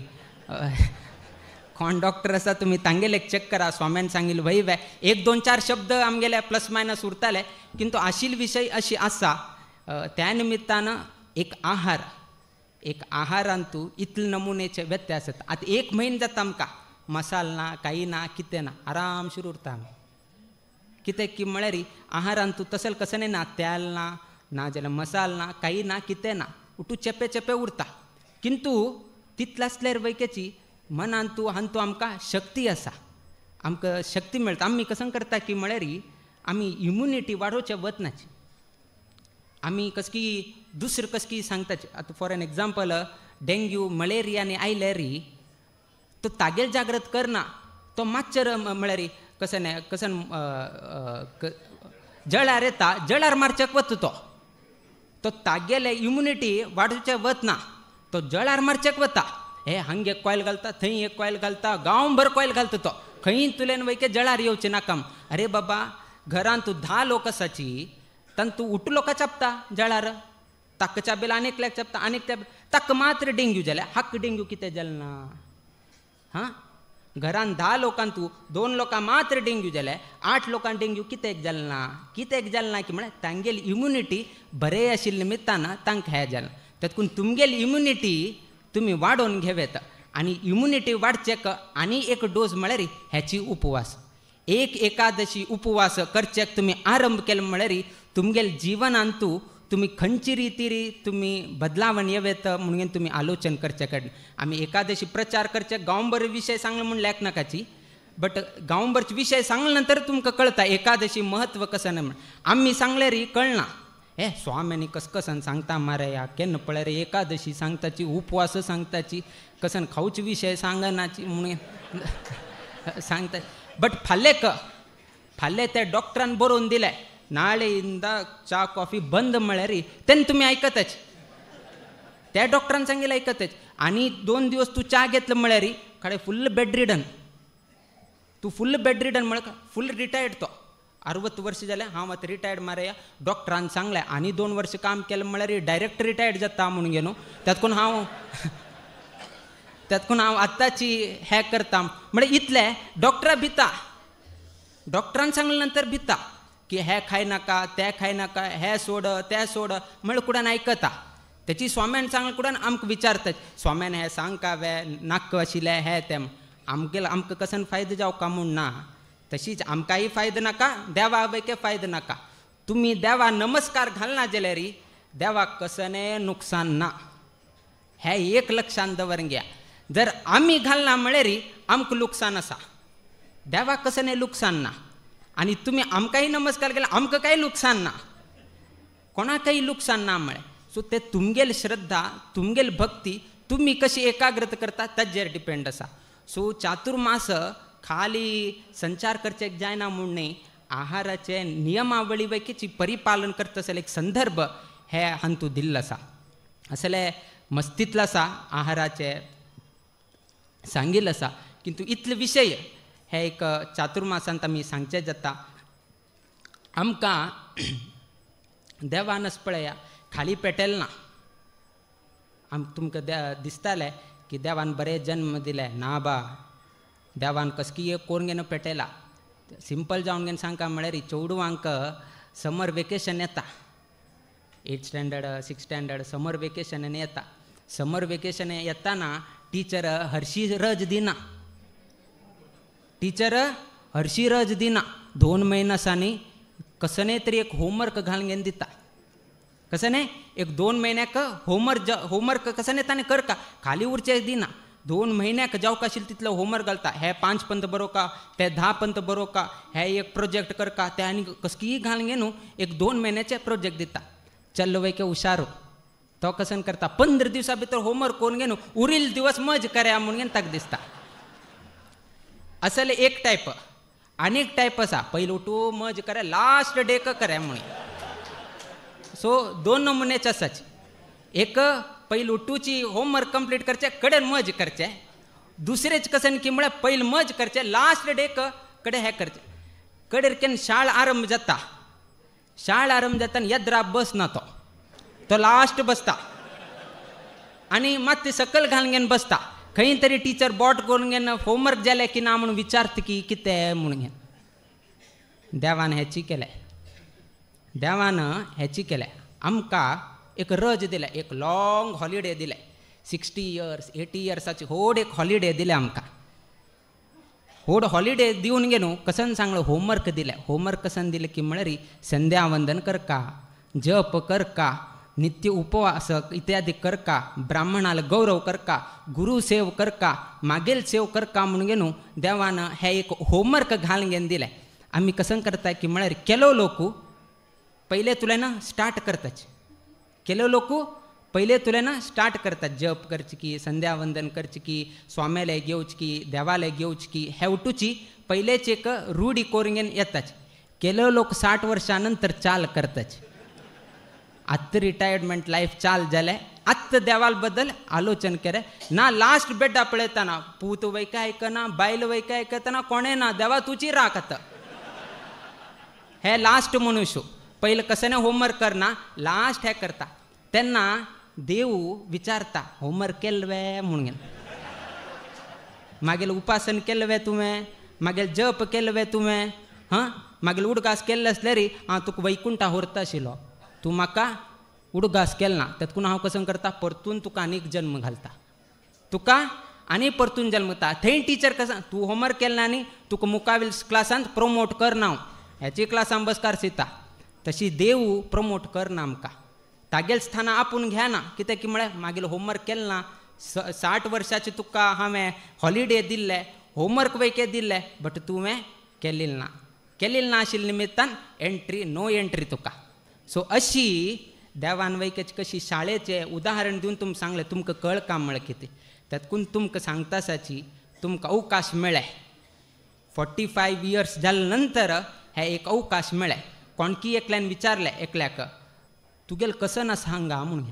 कोण डॉक्टर आसा तुमी तांगेले चॅक करा. स्वाम्यान सांगिल्लें वय 1-2-4 शब्द आमगेले प्लस मायनस उरताले किंतु आशिल्लो विशय अशी आसा. त्या निमित्तान एक आहारांतू इतले नमुनेचे व्यत्यास जाता. आतां 1 म्हयनो जाता आमकां मसाल ना काही ना कितें ना आरामशीर उरता आमी. कित्याक की म्हळ्यार आहारांतू तसलें कसं ना तेल ना जाल्यार मसाल ना काही ना कितें ना उठू चेपे उरता. किंतु तितलें आसल्यार वयकेची मनांतू हांतू आमकां शक्ती आसा. आमकां शक्ती मेळटा. आमी कसं करता की म्हळ्यार आमी इम्युनिटी वाडोवचें वतनाची. आमी कसकी दुसरें कसकी सांगताचे. आतां for an example dengue malaria आनी आयल्यार तो तागेल जागृत करना. तो मातशें म्हळ्यार कसं जळार येता जळार मारचेक वता. तो तागेले इम्युनिटी वाडोवचें वतना तो जळार मारचेक वता. हे हांगा एक कॉयल घालता थंय एक कॉयल घालता गांवभर कॉयल घालता. तो खंय तुलेन वयके जळार येवचें नाका. अरे बाबा घरांत तूं 10 लोक आसाची तन तूं उठलो का चपता जळार ताका चाबेल आनीक लेक चपता आनीक ताका मात्र डेंग्यू जाल्या. हाक डेंग्यू कितें जालें ना. हां घरान 10 लोकांक तूं 2 लोकांक मात्र डेंग्यू जाल्या 8 लोकांक डेंग्यू कित्याक जालें ना. कित्याक जालें ना की म्हळ्यार तांगेली इम्युनिटी बरें आशिल्ले निमित्तान तांकां हें जालें. तेतकून तुमगेली इम्युनिटी तुमी वाडोवन घेवेत. आनी इम्युनिटी वाडचेक आनी एक डोस म्हळ्यार हेची उपवास. एक एकादशी उपवास करचेक तुमी आरंभ केलो म्हळ्यार तुमगेल जिवनांतू तुमी खंयची रिती तुमी बदलावण येवेत म्हणून तुमी आलोचन करचे कडेन. आमी एकादशी प्रचार करचे गांवभर विशय सांगलो म्हूण लेख नाकाची. बट गांवभरचे विशय सांगले नंतर तुमकां कळटा एकादशी महत्व कसं ना म्हण. आमी सांगल्यार कळना. हे स्वाम्यांनी कसं सांगता मारया केन्ना पळय रे एकादशी सांगताची उपवास सांगताची कसन खावचे विशय सांगनाची म्हणून सांगता. बट फाल्यां त्या डॉक्टरान बरोवन दिलें नाळेಯಿಂದ चा कॉफी बंद म्हळ्यार तेन्ना तुमी आयकताच. त्या डॉक्टरान सांगिल्लें आयकताच. आनी 2 दिवस तूं चा घेतलो म्हळ्यार खडे फुल्ल बेड रिडन. तूं फुल्ल बेड रिडन म्हळ्यार फुल्ल रिटायर्ड. तो 60 वर्ष जालें हांव आतां रिटायर्ड मारया. डॉक्टरान सांगलें आनी 2 वर्ष काम केलें म्हळ्यार डायरेक्ट रिटायर्ड जाता म्हणून गे न्हू. तेतकून हांव आतांची हें करता म्हळ्यार इतलें डॉक्टरा भिता. डॉक्टरान सांगले नंतर भिता की हे खाय नाका तें खाय नाका हे सोड तें सोड म्हळ्यार कुडान आयकता. तेची स्वाम्यान सांगले कुडान आमकां विचारता स्वाम्यान हें सांगका वे नाक आशिल्लें हें तें. आमकां कसन फायदो जावका म्हूण ना. तशीच आमकांय फायदो नाका देवा वयके फायदो नाका. तुमी देवा नमस्कार घालना जाल्यार देवाक कसलें नुकसान ना. हें एक लक्षांत दवरून घ्या. जर आमी घालना म्हळ्यार आमकां लुकसाण आसा. देवाक कसलें लुकसाण ना. आनी तुमी आमकांय नमस्कार केला आमकां कांय लुकसाण ना. कोणाकय लुकसाण ना म्हळ्यार. सो ते तुमगेल श्रद्धा तुमगेल भक्ती तुमी कशी एकाग्रत करता ताजेर डिपेंड आसा. सो चातुर्मास खाली संचार करचेक जायना म्हणणे आहाराचे नियमावळी वैकीची परिपालन करता असले एक संदर्भ हे हंतू दिल्ल आसा असले मस्तीतलं आसा आहाराचे सांगिल्लें आसा किंतु इतले विशय हे एक चातुर्मासांत आमी सांगचे जाता आमकां देवानच पळया खाली पेटयल ना तुमकां दिसतालें की देवान बरें जन्म दिले ना बा देवान कसकी कोण घेवन पेटयला सिंपल जावन घेवन सांगता म्हळ्यार चेडवांक समर वेकेशन येता 8th स्टँडर्ड 6th स्टँडर्ड समर वेकेशन येता समर वेकेशन येताना टीचर हरशी रज दिना टीचर हरशी रज दिना 2 म्हयन्यासांनी कसने तरी एक होमवर्क घालून घेवन दिता कसने एक 2 म्हयन्याक होमवर्क कसने ताणें करका खाली उरचे दिना 2 म्हयन्याक जावक आशिल्लें तितलो होमवर्क घालता हे 5 पंत बरोवका ते 10 पंत बरोवका हे एक प्रोजेक्ट करका ते आनी कसकीय घालून घेवन एक 2 म्हयन्याचे प्रोजेक्ट दिता चल्लो वैके हुशारो तो कसन करता 15 दिवसा भितर होमवर्क करून घेवन उरील दिवस मज करया म्हणून ताका दिसता असले एक टायप आनीक टायप आसा पयलीं उठू मज करया लास्ट डेक करया म्हणून सो 2 नमुन्याचे आसाचे एक पयलीं उठूची होमवर्क कंप्लीट करचे कडेन मज करचे दुसरेच कसन की म्हळ्यार पयलीं मज करचे लास्ट डेक कडेन हे करचे कडेन केन्ना शाळा आरंभ जाता शाळा आरंभ जातना येद्रा बस ना तो लास्ट बसता आनी मात ती सकयल घालून घेवन बसता खंय तरी टीचर बोट करून घेवन होमवर्क जालें की ना म्हणून विचारता की कितें म्हणून घेवन देवान हेची केलें आमकां एक रज दिले एक लॉंग हॉलिडे दिले 60 years 80 yearsची व्हड एक हॉलिडे दिले आमकां व्हड हॉलिडे दिवन घेवन कसन सांगलो होमवर्क दिले होमवर्क कसन दिले की म्हळ्यार संध्या वंदन करका जप करका नित्य उपवास इत्यादी करका ब्राह्मणाला गौरव करका गुरु सेव करका मागेल सेव करका म्हणून घेवन देवान हे एक होमवर्क घालून घेवन दिले आमी कसन करता की म्हळ्यार केलो लोक पहिले तुलें स्टार्ट करताचे केलो लोक पहिले तुलें स्टार्ट करतात जप करचे की संध्या वंदन करचे की स्वाम्यालय घेवचे की देवालय घेवचे की हे उठूची पहिलेच एक रूढी करून घेवन येताचे केलो लोक 60 वर्सां नंतर चाल करताचे आत्ता रिटायरमेंट लायफ चाल जाले आत्ता देवाल बद्दल आलोचन केले ना लास्ट बेड्डा पळयतना पूत वैका आयकना बायल वैका आयकतना कोणें ना देवा तुची राख आतां हे लास्ट मनुष्य पहिले कसने होमवर्क करना लास्ट हे करता तेन्ना देव विचारता होमवर्क केल्वे म्हणून मागीर उपासन केल्वे तुवें मागीर जप केल्वे तुवें मागीर उडगास केल्ले आसल्यार हांव तुका वैकुंठा व्हरता आशिल्लो तूं म्हाका उडगास केलना तातूंत हांव कसन करता परतून तुका आनीक जल्म घालता तुका आनी परतून जल्मता थंय टिचर कसा तूं होमवर्क केलें न्ही तुका मुखावेल क्लासांत प्रमोट करना हांव हेची क्लासान बसकार सिता तशी देव प्रमोट करना आमकां तागेल स्थाना आपूण घेना कित्याक की म्हळ्यार मागीर होमवर्क केलें ना 60 वर्साचे तुका हांवें हॉलिडे दिल्ले होमवर्क वैके दिल्ले बट तुवें केलें ना आशिल्ले निमित्तान एंट्री नो एंट्री तुका सो अशी देवान वैकेची कशी शाळेचे उदाहरण दिवन तुमकां सांगलें तुमकां कळका म्हळ्यार कितें तातूंत तुमकां सांगता आसाची तुमकां अवकाश मेळ्ळे 45 years जाले नंतर हे एक अवकाश मेळ्ळे कोणकी एकल्यान विचारलें एकल्याक तुगेल कसन आसा हांगा म्हणून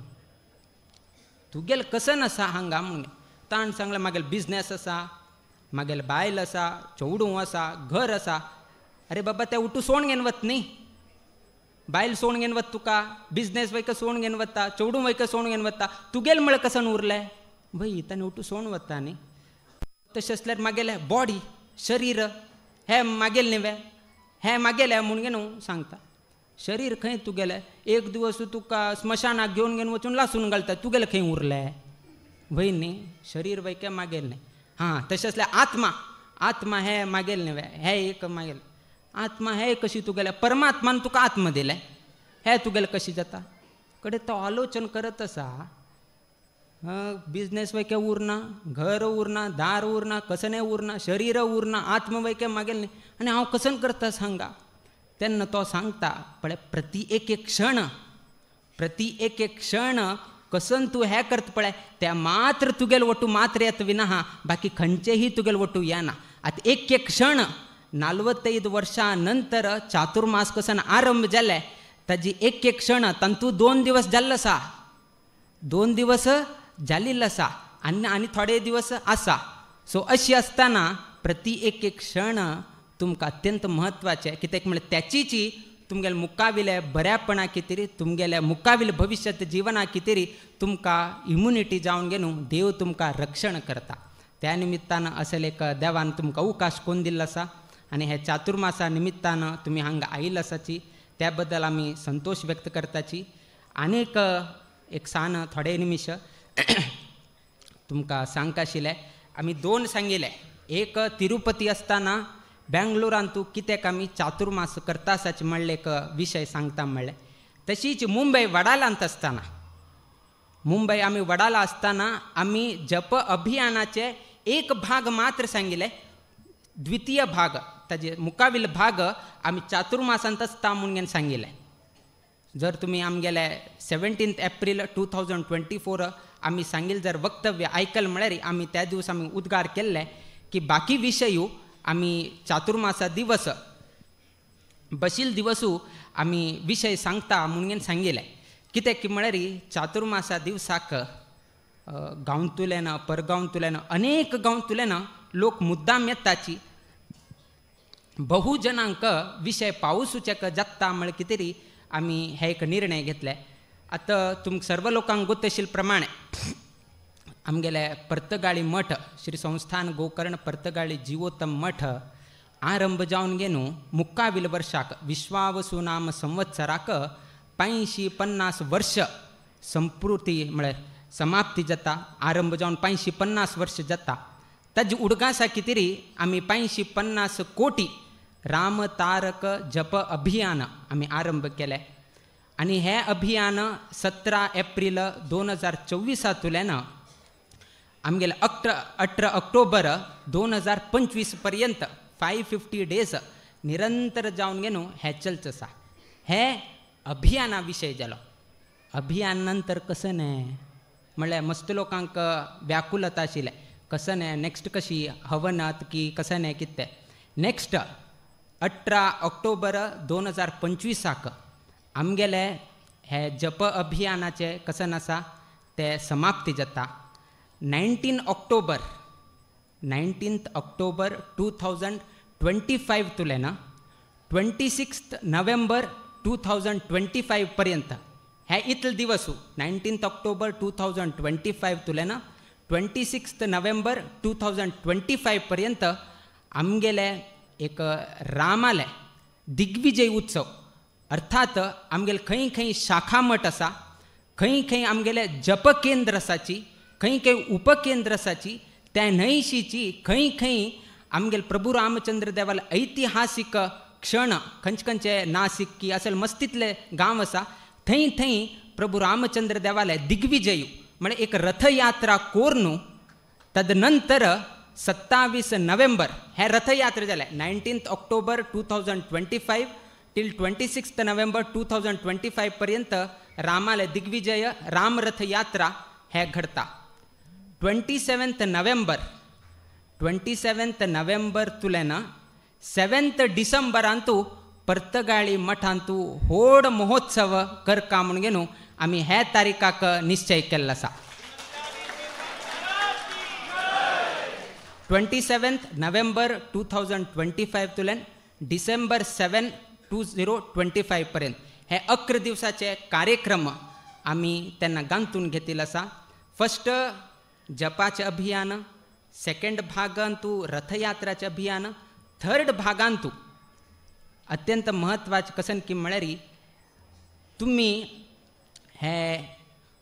तुगेल कसन आसा हांगा म्हणून ताणें सांगलें मागेल बिझनेस आसा मागेल बायल आसा चेडूं आसा घर आसा अरे बाबा तें उठू सोण घेवन वत न्ही बायल सोण घेवन वता तुका बिझनेस वयका सोण घेवन वता चेडूं वयका सोण घेवन वता तुगेल म्हळ्यार कसन उरलें भई ताणें उठू सोण वता न्ही तशें आसल्यार मागेलें बॉडी शरीर हे मागेल न्ही हे मागेलें म्हणून घेवन सांगता शरीर खंय तुगेलें एक दिवस तुका स्मशानाक घेवन वचून लासून घालता तुगेलें खंय उरलें भय न्ही शरीर वयके मागेल न्ही तशें आसल्यार आत्मा हे मागेल न्ही हे एक मागेल आत्मा हे कशी तुगेलें परमात्मान तुका आत्मा दिलें हे तुगेलें कशी जाता कडेन तो आलोचन करत आसा बिझनेस वयके उरना घर उरना दार उरना कसने उरना शरीर उरना आत्म वयके मागेल न्ही आनी हांव कसन करता सांगा तेन्ना तो सांगता पळय प्रति एक एक क्षण कसन तूं हे करता पळय त्या मात्र तुगेल वटू मात्र येता विना बाकी खंयचेही तुगेल वटू येना आता एक क्षण 45 वर्षानंतर चातुर्मास कसन आरंभ जाले ताजी एक क्षण तंतू 2 दिवस जाल्लो आसा, 2 दिवस जाल्लो आसा आनी थोडे दिवस आसा. सो अशी असताना प्रति एक क्षण तुमकां अत्यंत म्हत्वाचें, कित्याक म्हळ्यार त्याचीची तुमगेल्या मुखाविले बऱ्यापणा कितें, तुमगेल्या मुखाविले भविष्यात जिवना कितें तुमकां इम्युनिटी जावन घेवन देव तुमकां रक्षण करता. त्या निमित्तान असेल एक देवान तुमकां अवकाश कोण दिल्लो आसा आनी हे चातुर्मासा निमित्तान तुमी हांगा आयिल्ले आसाची त्या बद्दल आमी संतोष व्यक्त करताची. आनीक एक सान थोडे निमिश तुमकां सांगता आशिल्लें, आमी 2 सांगिल्ले. एक तिरुपती असताना बेंगलोरान तूं कित्याक आमी चातुर्मास करता आसाचे म्हणले एक विशय सांगता म्हणलें. तशीच मुंबय वडालांत असताना, मुंबय आमी वडाला असताना आमी जप अभियानाचे एक भाग मात्र सांगिल्ले, द्वितीय भाग ताजे मुखाविल भाग आमी चातुर्मासांत आसता म्हणून सांगिल्ले. जर तुमी आमगेले 17 एप्रील 2024 आमी सांगिल्लें जर वक्तव्य आयकल म्हळ्यार आमी त्या दिवस आमी उद्गार केल्ले की बाकी विशयू आमी चातुर्मासा दिवस बशील दिवसू आमी विशय सांगता म्हणून सांगिल्लें. कित्याक म्हळ्यार चातुर्मासा दिवसाक गांवतुल्यान परगांवतुल्यान अनेक गांवतुल्यान लोक मुद्दाम येताची बहु जनांक विशय पावसूचेक जाता म्हळ्यार कितें आमी हे एक निर्णय घेतले. आतां तुमकां सर्व लोकांक गोत आशिल्ले प्रमाणे आमगेले पर्तगाळी मठ श्री संस्थान गोकर्ण पर्तगाळी जिवोत्तम मठ आरंभ जावन घेवन मुक्काविल वर्षाक विश्वावसु नाम संवत्सराक 550 वर्ष संपूर्ती म्हळ्यार समाप्ती जाता. आरंभ जावन 550 वर्ष जाता. ताजी उडगासा कितें आमी 550 कोटी राम तारक जप अभियान आमी आरंभ केले आनी हे अभियान 17 एप्रील 2024 आमगेले 18 ऑक्टोबर 2025 पर्यंत 550 डेज निरंतर जावन घेवन हे चलच आसा. हे अभियाना विशय जालो. अभियान नंतर कसं न्हय म्हळ्यार मस्त लोकांक व्याकुलता आशिल्ले, कसं न्हय नेक्स्ट कशी हवनात की कसं न्हय कितें. नेक्स्ट 18 ऑक्टोबर 2025 आमगेले हे जप अभियानाचे कसन आसा ते समाप्ती जाता. 19 ऑक्टोबर 2025 तुलेन 26 नोव्हेंबर 2025 पर्यंत हे इतले दिवस 19 ऑक्टोबर 2025 तुलेन 26 नोव्हेंबर 2025 पर्यंत आमगेले एक रामाले दिग्विजय उत्सव अर्थात आमगेले खंय खंय शाखा मठ आसा, खंय खंय आमगेले जप केंद्र आसाची, खंय खंय उपकेंद्र आसाची, त्या न्हयशीची खंय खंय आमगेले प्रभू रामचंद्र देवाले ऐतिहासीक क्षण खंयचे खंयचे नासिक की असल मस्तितले गांव आसा थंय थंय प्रभू रामचंद्र देवाले दिग्विजय म्हणजे एक रथयात्रा कोरून तदनंतर 27 नोव्हेंबर हे रथयात्रा जाले. 19 ऑक्टोबर 2025 टिल 26 नोव्हेंबर 2025 पर्यंत रामाले दिग्विजय राम रथयात्रा हे घडता. 27 नोव्हेंबर तुलेन 7 डिसेंबरांतू पर्तगाळी मठांतू व्हड महोत्सव करका म्हणून घेवन आमी हे तारीखाक निश्चय केल्लो आसा. 27 नोव्हेंबर 2025 तुलेन डिसेंबर 7, 2025 पर्यंत हे 11 दिवसाचे कार्यक्रम आमी तेन्ना गांथून घेतिल्लो आसा. फर्स्ट जपाचे अभियान, सेकंड भागांतू रथयात्राचे अभियान, थर्ड भागांतू अत्यंत महत्वाचे कसन की म्हळ्यार तुमी हे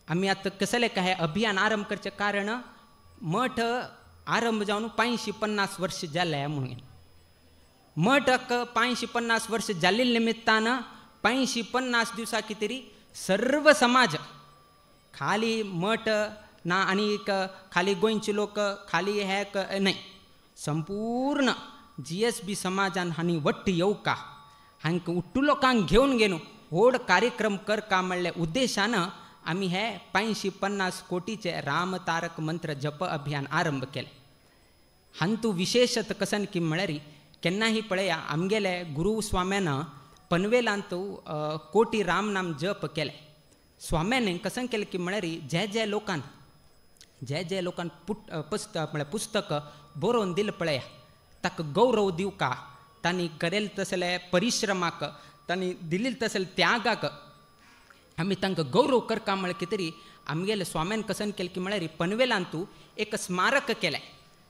आमी आतां कसले का हे अभियान आरंभ करचे कारण मठ आरंभ जावन 550 वर्ष जाले म्हणून. मठाक 550 वर्ष जाल्ले निमित्तान 550 दिवसा कितें सर्व समाज खाली मठ ना आनी खाली गोंयचे लोक खाली हे न्हय, संपूर्ण GSB समाजान हांणी वट्ट येवका, हांकां उट्टू लोकांक घेवन गेलो व्हड कार्यक्रम करका म्हणल्या उद्देशान आमी हे 550 कोटीचे राम तारक मंत्र जप अभियान आरंभ केले. हांतू विशेषत कसन की म्हळ्यार केन्नाही पळया आमगेले गुरू स्वाम्यानं पनवेलांतू कोटी राम नाम जप केले. स्वाम्याने कसन केलें की म्हळ्यार जे लोकांक पुस्तक बरोवन दिलें पळया ताका गौरव दिवका, तांणी करेल तसले परिश्रमाक, तांणी दिलेले तसले त्यागाक आमी तांकां गौरव करता म्हळ्यार कितें तरी आमगेले स्वाम्यान कसन केलें की म्हळ्यार पनवेलांतू एक स्मारक केलें.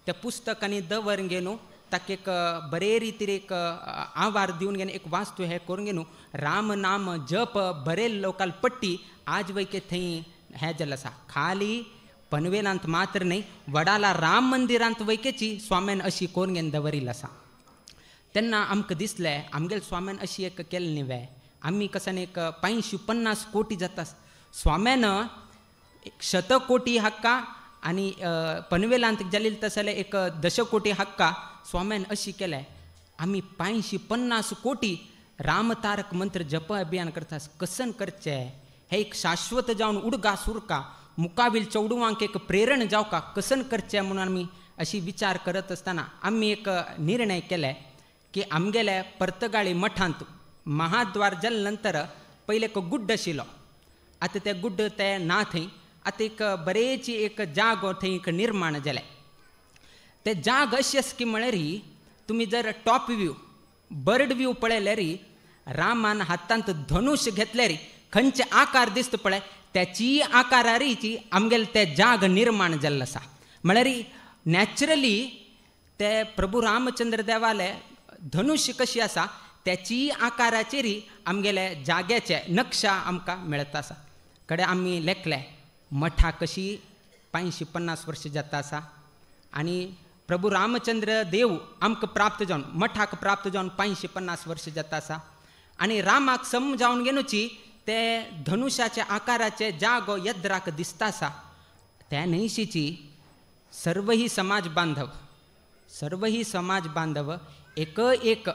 त्या पुस्तकांनी दवरून घेवन ताका एक बरे रितीर एक आवार दिवन घेवन एक वास्तू हे करून घेवन राम नाम जप बरे लोकाल पट्टी आज वैके थंय हे जाल्लें आसा. खाली पनवेलांत मात्र न्ही, वडाला राम मंदिरांत वैकेची स्वाम्यान अशी करून घेवन दवरिल्ली आसा. तेन्ना आमकां दिसलें आमगेले स्वाम्यान अशी एक केलें न्ही, आमी कसन एक 550 कोटी जाता. स्वाम्यान 100 कोटी हक्का आनी पनवेलांत जाल्ली तसले एक 10 कोटी हक्का स्वाम्यान अशी केलें. आमी 550 कोटी रामतारक मंत्र जप अभियान करता. कसन करचें हे एक शाश्वत जावन उडगा सुरका मुकाबील चौडवांक एक प्रेरण जावका कसन करचें म्हणून आमी अशी विचार करत आसतना आमी एक निर्णय केले की आमगेले पर्तगाळी मठांत महाद्वार जाले नंतर पयले एक गुड्ड आशिल्लो. आतां ते गुड्ड ते ना थंय. आतां एक बरेची एक जागो थंय एक निर्माण जाले. ते जाग अशी आसा की म्हळ्यार तुमी जर टॉप व्यू बर्ड व्यू पळयल्यार रामान हातांत धनुश घेतल्यार खंयचे आकार दिसता पळय त्याची आकारारीची आमगेले ते जाग निर्माण जाल्लो आसा. म्हळ्यार नॅचरली ते प्रभू रामचंद्र देवाले धनुश कशी आसा त्याची आकाराचेर आमगेले जाग्याचे नक्षा आमकां मेळत आसा. कडेन आमी लेखले मठा कशी 550 वर्ष जाता आसा आनी प्रभू रामचंद्र देव आमकां प्राप्त जावन मठाक प्राप्त जावन 550 वर्ष जाता आसा. आनी रामाक सम जावन गेनूची ते धनुशाचे आकाराचे जागो यद्राक दिसता आसा. त्या न्हयशीची सर्वही समाज बांधव एक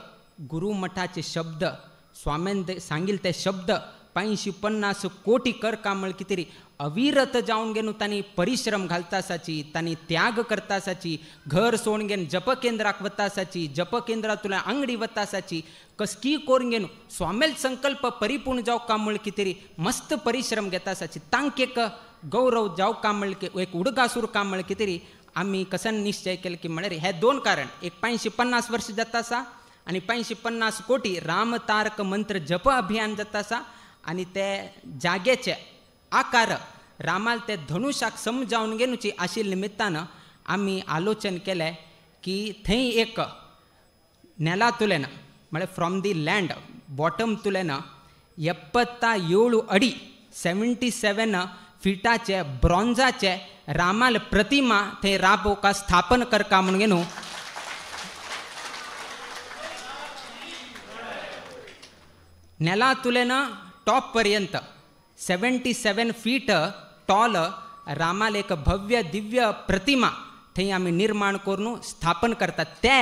गुरु मठाचे शब्द स्वाम्यान सांगिल्ले ते शब्द 550 कोटी कर कामळ कितें अविरत जावन गेन तांणी परिश्रम घालता आसाची, तांणी त्याग करता आसाची, घर सोडून घेवन जप केंद्राक वता आसाची, जप केंद्रांतल्यान अंगडी वता आसाची, कसकी करून घेवन स्वामेल संकल्प परिपूर्ण जावका म्हळ्यार कितें मस्त परिश्रम घेता आसाची. तांकां एक गौरव जावका म्हळ्यार एक उडगासूर काम म्हळ्यार कितें आमी कसन निश्चय केले की म्हळ्यार हे दोन कारण. एक 550 वर्ष जाता आसा आनी 550 कोटी राम तारक मंत्र जप अभियान जाता आसा. आनी ते जाग्याचे आकार रामाल ते धनुशाक समजावन घेवची आशिल्ले निमित्तान आमी आलोचन केलें की थंय एक नेला तुलेन म्हळ्यार फ्रॉम दी लँड बॉटम तुलेन 77 अडी 77 फिटाचे ब्रॉन्झाचे रामाल प्रतिमा थंय राबोवका स्थापन करका म्हणून घेवन नेला तुलेन टॉप पर्यंत 77 फीट टॉल रामाल एक भव्य दिव्य प्रतिमा थंय आमी निर्माण करून स्थापन करतात. ते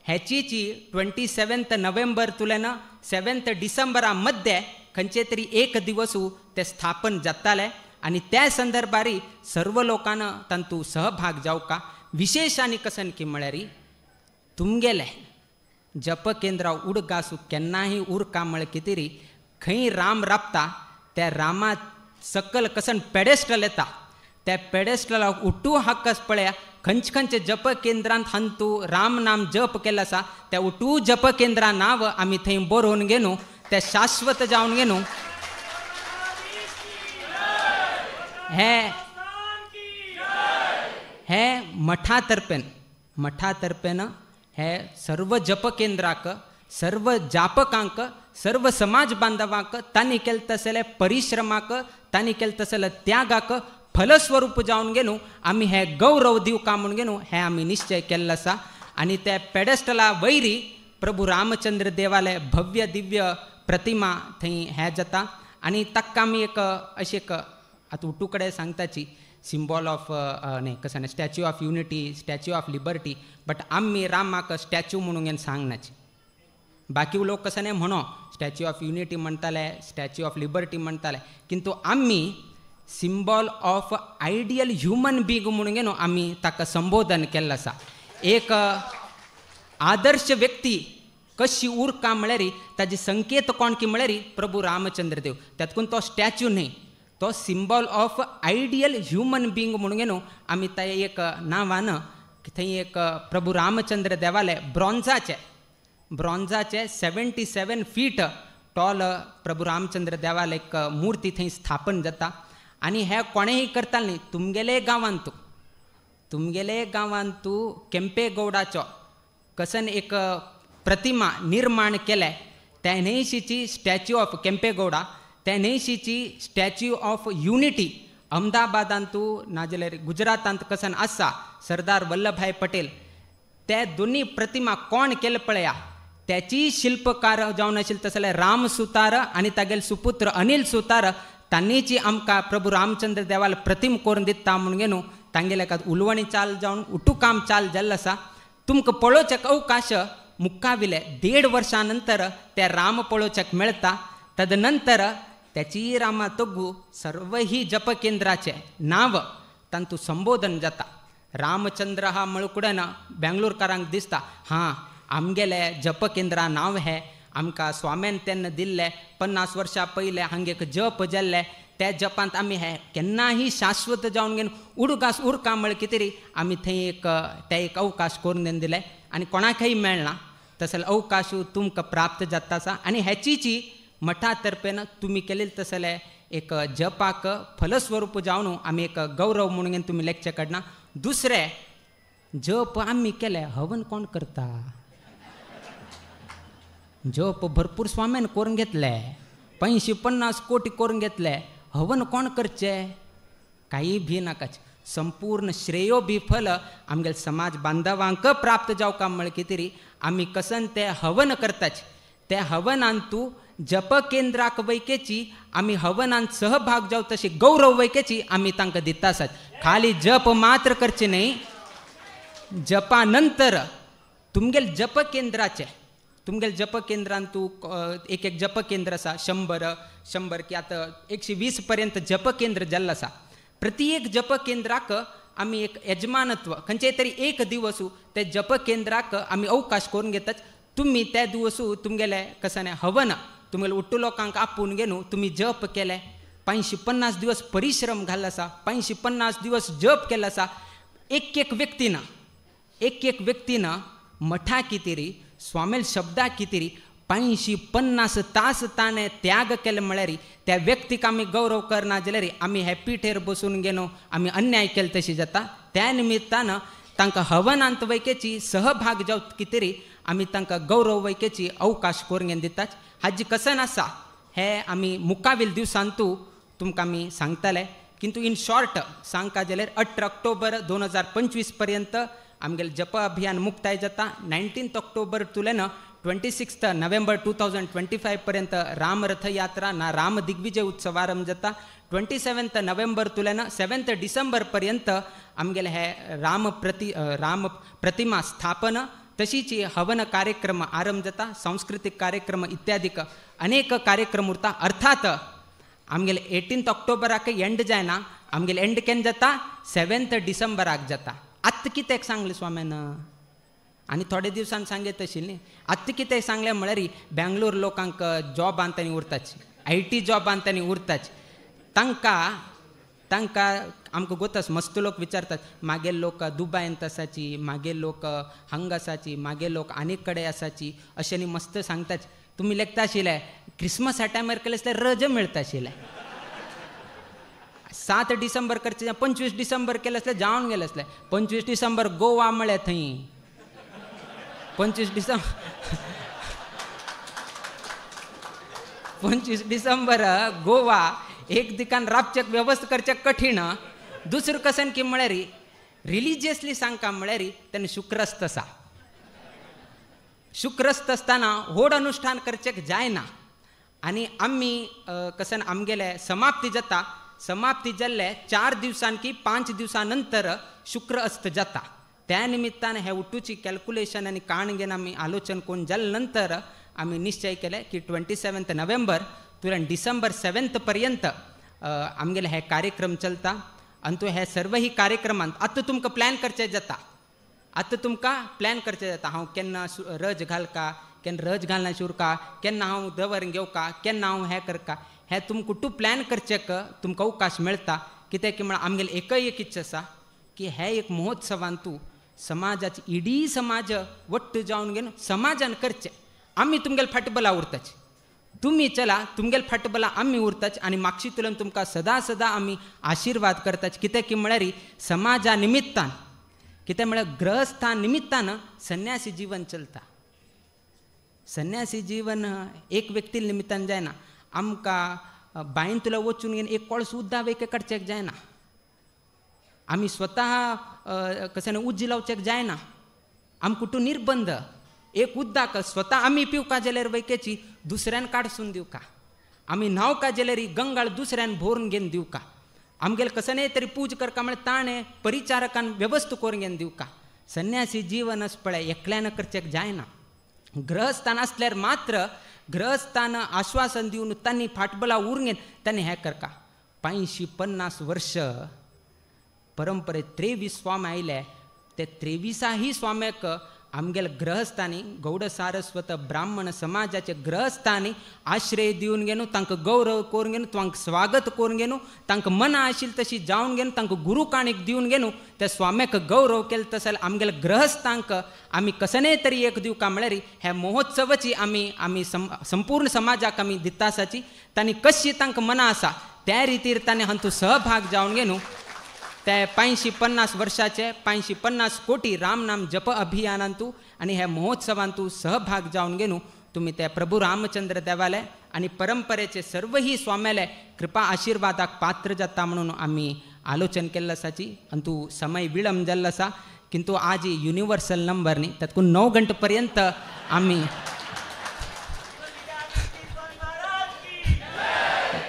हेचीची 27 नोव्हेंबर तुलेन 7 डिसेंबरा मध्य खंयचे तरी एक दिवस ते स्थापन जाताले आनी त्या संदर्भारी सर्व लोकांना तांतू सहभाग जावका. विशेष आनी कसन की म्हळ्यार तुमगेले जप केंद्रा उडगासू केन्नाही उरका म्हळ्यार कितें खंय राम राबता त्या रामा सकल कसन पेडेस्टल येता त्या पेडेस्टलाक उट्टू हक्कस पळया खंयचे खंयचे जप केंद्रांत हंतू राम नाम जप केला आसा त्या उट्टू जप केंद्रा नांव आमी थंय बरोवन घेनू ते शाश्वत जावन घेनू. हे मठा तर्फेन हे सर्व जप केंद्राक सर्व जापकांक सर्व समाज बांधवांक तांणी केले तसले परिश्रमाक तांणी केले तसले त्यागाक फलस्वरूप जावन घेनू आमी हे गौरव दिवका म्हणून घेनू हे आमी निश्चय केल्लो आसा. आनी ते पेडेस्टला वयरी प्रभू रामचंद्र देवालय भव्य दिव्य प्रतिमा थंय हे जाता आनी ताका आमी एक अशी एक आतां उट्टू कडेन सांगताची सिंबॉल ऑफ न्ही कशें statue of unity statue of liberty but आमी रामाक स्टॅच्यू म्हणून घेवन सांगनाची. बाकी लोक कसं नाही म्हणो स्टॅच्यू ऑफ युनिटी म्हणटाले स्टॅच्यू ऑफ लिबर्टी म्हणटाले किंतु आमी symbol of ideal human being म्हणून घेवन आमी ताका संबोधन केल्लें आसा. एक आदर्श व्यक्ती कशी उरका म्हळ्यार ताजे संकेत कोण की म्हळ्यार प्रभू रामचंद्र देव. त्यातून तो स्टॅच्यू न्ही, तो symbol of ideal human being म्हणून न्हू आमी ते एक नांवान थंय एक प्रभू रामचंद्र देवालय ब्रॉन्झाचे 77 फीट टॉल प्रभू रामचंद्र देवालय एक मुर्ती थंय स्थापन जाता. आनी हे कोणेय करताले न्ही. तुमगेले गांवांत तूं केंपेगौडाचो कसन एक प्रतिमा निर्माण केले, त्या न्हयशीची स्टॅच्यू ऑफ केंपेगौडा, त्या न्हयशीची स्टॅच्यू ऑफ युनिटी अहमदाबादांत तूं नाजाल्यार गुजरातांत कसन आसा सरदार वल्लभभाई पटेल, ते दोनी प्रतिमा कोण केले पळया त्याची शिल्पकार जावन आशिल्ले तसले जाल्यार राम सुतार आनी तागेले सुपुत्र अनिल सुतार, तांणीची आमकां प्रभू रामचंद्र देवाल प्रतिम करून दिता म्हणून न्हू तांगेले उलवणी चाल जावन उठू काम चाल जाल्लें आसा. तुमकां पळोवचेक अवकाश मुक्काविले 1.5 वर्सां नंतर ते राम पळोवचेक मेळटा. तदनंतर त्याची रामा तग्गू सर्व ही जप केंद्राचे नांव तांतू संबोधन जाता. रामचंद्र हा म्हळकुडेन बेंगलोरकारांक दिसता हां आमगेले जप केंद्रा नांव हे आमकां स्वाम्यान तेन्ना दिल्ले 50 वर्सां पयले हांगा एक जप जाल्ले, त्या जपांत आमी हे केन्नाही शाश्वत जावन घेवन उडगास उरका म्हळ कितें तरी आमी थंय एक अवकाश करून दिले आनी कोणाकय मेळना. तसले अवकाश तुमकां प्राप्त जाता आसा आनी हेचीची मठा तर्फेन तुमी केलेले तसले एक जपाक फलस्वरूप जावन आमी एक गौरव म्हणून तुमी लेखचे कडना. दुसरे जप आमी केले हवन कोण करता? जप भरपूर स्वाम्यान करून घेतले, 50 कोटी करून घेतले, हवन कोण करचे? काही भी नाकाच. संपूर्ण श्रेयो बी फल आमगेले समाज बांधवांक प्राप्त जावका म्हळ कितें तरी आमी कसन ते हवन करताच. त्या हवनांत तूं जप केंद्राक वैकेची आमी हवनांत सहभाग जाव तशी गौरव वैकेची आमी तांकां दिता आसात. खाली जप मात्र करचे न्ही. जपा नंतर तुमगेले जप केंद्रांत तूं एक जप केंद्र आसा 100 की आतां 120 पर्यंत जप केंद्र जाल्लो आसा. प्रति एक जप केंद्राक आमी एक यजमानत्व खंयचेय तरी एक दिवस ते जप केंद्राक आमी अवकाश करून घेतात. तुमी त्या दिवस तुमगेले कसाने हवन तुमगेले उट्टू लोकांक आपून घेवन तुमी जप केले, 550 दिवस परिश्रम घाल्लो आसा, 550 दिवस जप केल्लो आसा. एक व्यक्तीन मठा कितेरी स्वामेल शब्दा कितेरी 550 तास ताणें त्याग केले म्हळ्यार त्या व्यक्तीक आमी गौरव करना जाल्यार आमी हे पिठेर बसून गेलो आमी अन्याय केले तशी जाता. त्या निमित्तान तांकां हवनांत वैकेची सहभाग जाव कितेरी आमी तांकां गौरव वैकेची अवकाश करून घेवन दितात. हाजी कसन आसा हे आमी मुखावेल दिवसांतू तुमकां आमी सांगतले. किंतु इन शॉर्ट सांगता जाल्यार 18 ऑक्टोबर 2025 पर्यंत आमगेले जप अभियान मुक्ताय जाता. 19 ऑक्टोबर तुलेन 26 नोव्हेंबर 2025 पर्यंत राम रथ यात्रा ना राम दिग्विजय उत्सव आरंभ जाता. 27 नोव्हेंबर तुलेन 7 डिसेंबर पर्यंत आमगेले हे राम प्रतिमा स्थापन तशीच हवन कार्यक्रम आरंभ जाता. सांस्कृतिक कार्यक्रम इत्यादीक अनेक कार्यक्रम उरता. अर्थात आमगेले 18 ऑक्टोबराक एंड जायना, आमगेले एंड केन्ना जाता 7 डिसेंबराक जाता. आत्तां कित्याक सांगलें स्वाम्यान आनी थोडे दिवसान सांगत आशिल्ली. आत्तां कितें सांगलें म्हळ्यार बेंगलोर लोकांक जॉब आनी उरताच, IT जॉब आनी उरताच. तांकां आमकां गोतास मस्त लोक विचारतात मागे लोक दुबयंत आसाची, मागे लोक हांगा आसाची, मागे लोक आनी कडेन आसाची अशें न्ही मस्त सांगतात. तुमी लेखता आशिल्ले क्रिसमस ह्या टायमार केले आसल्यार रज मेळटा आशिल्ले. 7 डिसेंबर करचे 25 डिसेंबर केले आसल्यार जावन गेले आसले. 25 डिसेंबर गोवा म्हळ्या थंय 25 डिसेंबर गोवा एक दिकान राबचेक वेवस्था करचें कठीण. दुसरें कसन की म्हळ्यार रिलिजियसली सांगता म्हळ्यार तेन्ना शुक्रस्त आसा. शुक्रस्त आसतना व्हड अनुष्ठान करचेक जायना आनी आमी कसन आमगेले समाप्ती जाता. समाप्ती जाल्ले 4 दिवसां की 5 दिवसां नंतर शुक्र अस्त जाता. त्या निमित्तान हे उठूची कॅल्क्युलेशन आनी काण घेवन आमी आलोचन करून जाले नंतर आमी निश्चय केले की 27 नोव्हेंबर तुरंत डिसेंबर 7 पर्यंत आमगेले हे कार्यक्रम चलता. अंतू हे सर्व ही कार्यक्रमांत आतां तुमकां प्लॅन करचें जाता. आतां तुमकां प्लॅन करचें जाता हांव केन्ना रज घालका केन्ना रज घालना शिवरका केन्ना हांव दवर घेवका केन्ना हांव हें करका हें तुमकां टू प्लॅन करचेक तुमकां अवकाश मेळटा कित्याक की म्हळ्यार आमगेली एकय एक इच्छा आसा की हे एक महोत्सवान तूं समाजाची इडी समाज वट्ट जावन घेवन समाजान करचें आमी तुमगेले फाटबला उरताच तुमी चला तुमगेले फाटबला आमी उरताच आनी मागची तुलन तुमकां सदां सदां आमी आशिर्वाद करताच कित्याक की म्हळ्यार समाजा निमित्तान कित्याक म्हळ्यार ग्रहस्था निमित्तान संन्यासी जीवन चलता संन्यासी जीवन एक व्यक्ती निमित्तान जायना आमकां बांयन तुला वचून घेवन एक कळस उद्दा वेके काडचेक जायना आमी स्वता कशें उज्ज लावचेक जायना आमकां तूं निर्बंध एक उद्दाक स्वता आमी पिवका जाल्यार वैकेची दुसऱ्यान काडसून दिवका आमी न्हांवका जाल्यार ही गंगाळ दुसऱ्यान भरून घेवन दिवका आमगेले कसले तरी पूज करका म्हळ्यार ताणें परिचारकान वेवस्था करून घेवन दिवका संन्यासी जीवन आस पळय एकल्यान करचेक जायना ग्रहस्थान आसल्यार मात्र ग्रहस्थान आश्वासन दिवन तांणी फाटबला उरून तांणी हें करका 550 वर्ष परंपरे 23 स्वामी आयले ते 23 स्वाम्याक आमगेले ग्रहस्थानी गौड सारस्वत ब्राह्मण समाजाचे ग्रहस्थानी आश्रय दिवन घेवन तांकां गौरव करून घेवन तांकां स्वागत करून घेवन तांकां मना आशिल्ली तशी जावन घेवन तांकां गुरू काणीक दिवन घेवन त्या स्वाम्याक गौरव केलो तसो आमगेले ग्रहस्थांक आमी कसले तरी एक दिवका म्हळ्यार हे महोत्सवाची आमी संपूर्ण समाजाक आमी दिता आसाची तांणी कशी तांकां मना आसा त्या रितीर तांणी हातूंत सहभाग जावन घेवन ते 550 वर्षाचे 550 कोटी रामनाम जप अभियानांतू आनी हे महोत्सवांतू सहभाग जावन घेवन तुमी ते प्रभू रामचंद्र देवाले आनी परंपरेचे सर्वही स्वाम्याले कृपा आशिर्वादाक पात्र जाता म्हणून आमी आलोचन केल्लें आसाची अंतू समय विलंब जाल्लो आसा किंतु आज युनिवर्सल नंबर न्ही तातूंत 9 घंटे पर्यंत आमी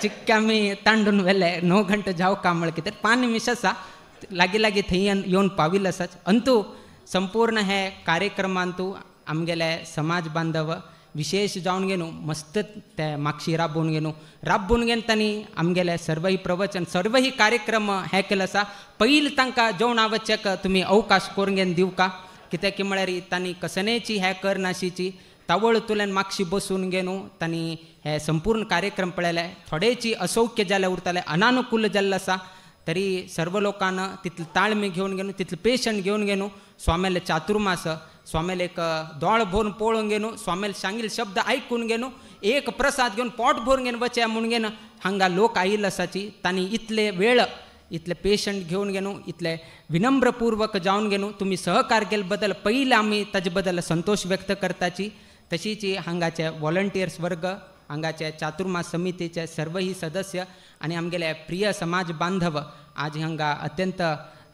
चिक्के आमी तांडून व्हेले 9 घंटे जावका म्हळ्यार कितें 5 निमिश आसा लागीं थंय येवन पाविल्ले आसाच अंतू संपूर्ण हे कार्यक्रमांतू आमगेले समाज बांधव विशेष जावन घेवन मस्त ते मागशी राबून घेवन तांणी आमगेले सर्वही प्रवचन सर्वही कार्यक्रम हे केले आसा पयलीं तांकां जेवणावचेक तुमी अवकाश करून घेवन दिवका कित्याक की म्हळ्यार तांणी कसनेची हे करनाशिची तावळ तुलेन मागशी बसून घेवन तांणी हे संपूर्ण कार्यक्रम पळयले थोडेची असौख्य जाले उरताले अनानुकूल जाल्ले आसा तरी सर्व लोकांना तितले ताळमे घेवन तितले पेशंट घेवन स्वाम्याले चातुर्मास स्वाम्याले एक दोळ भरून पळोवन घेवन स्वाम्याले सांगिल्ले शब्द आयकून घेवन एक प्रसाद घेवन पोट भरून घेवन वचे म्हणून घेवन हांगा लोक आयिल्ले आसाची तांणी इतले वेळ इतले पेशंट घेवन इतले विनम्रपूर्वक जावन घेवन तुमी सहकार केले बद्दल पयलीं आमी ताजे बद्दल संतोष व्यक्त करताची तशीच हांगाचे वॉलंटियर्स वर्ग हांगाचे चातुर्मास समितीचे सर्वही सदस्य आनी आमगेले प्रिय समाज बांधव आज हांगा अत्यंत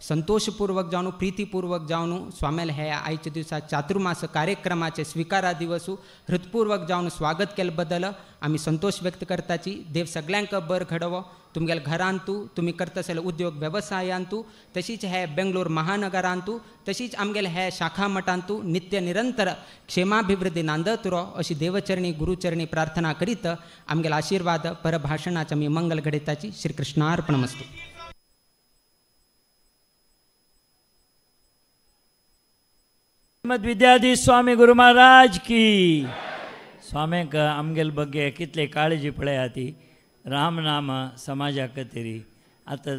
संतोषपूर्वक जावन प्रितीपूर्वक जावन स्वाम्याले हे आयच्या दिसा चातुर्मास कार्यक्रमाचे स्विकारा दिवसू हृतपूर्वक जावन स्वागत केले बद्दल आमी संतोष व्यक्त करताची देव सगळ्यांक बर घडोवो तुमगेले घरांतू तुमी करता आसले उद्योग वेवसायांतू तशीच हे बेंगलोर महानगरांतू तशीच आमगेले हे शाखा मठांतू नित्य निरंतर क्षेमाभिवृद्धी नांदत रो अशी देवचरणी गुरुचरणी प्रार्थना करीत आमगेले आशीर्वाद परभाषणाचे आमी मंगल घडयताची श्री कृष्णार्पणमस्तु. विद्याधीश स्वामी गुरु महाराज की स्वाम्याक आमगेल बग्गे कितले काळजी पळयात राम नाम समाजा खातीर आतां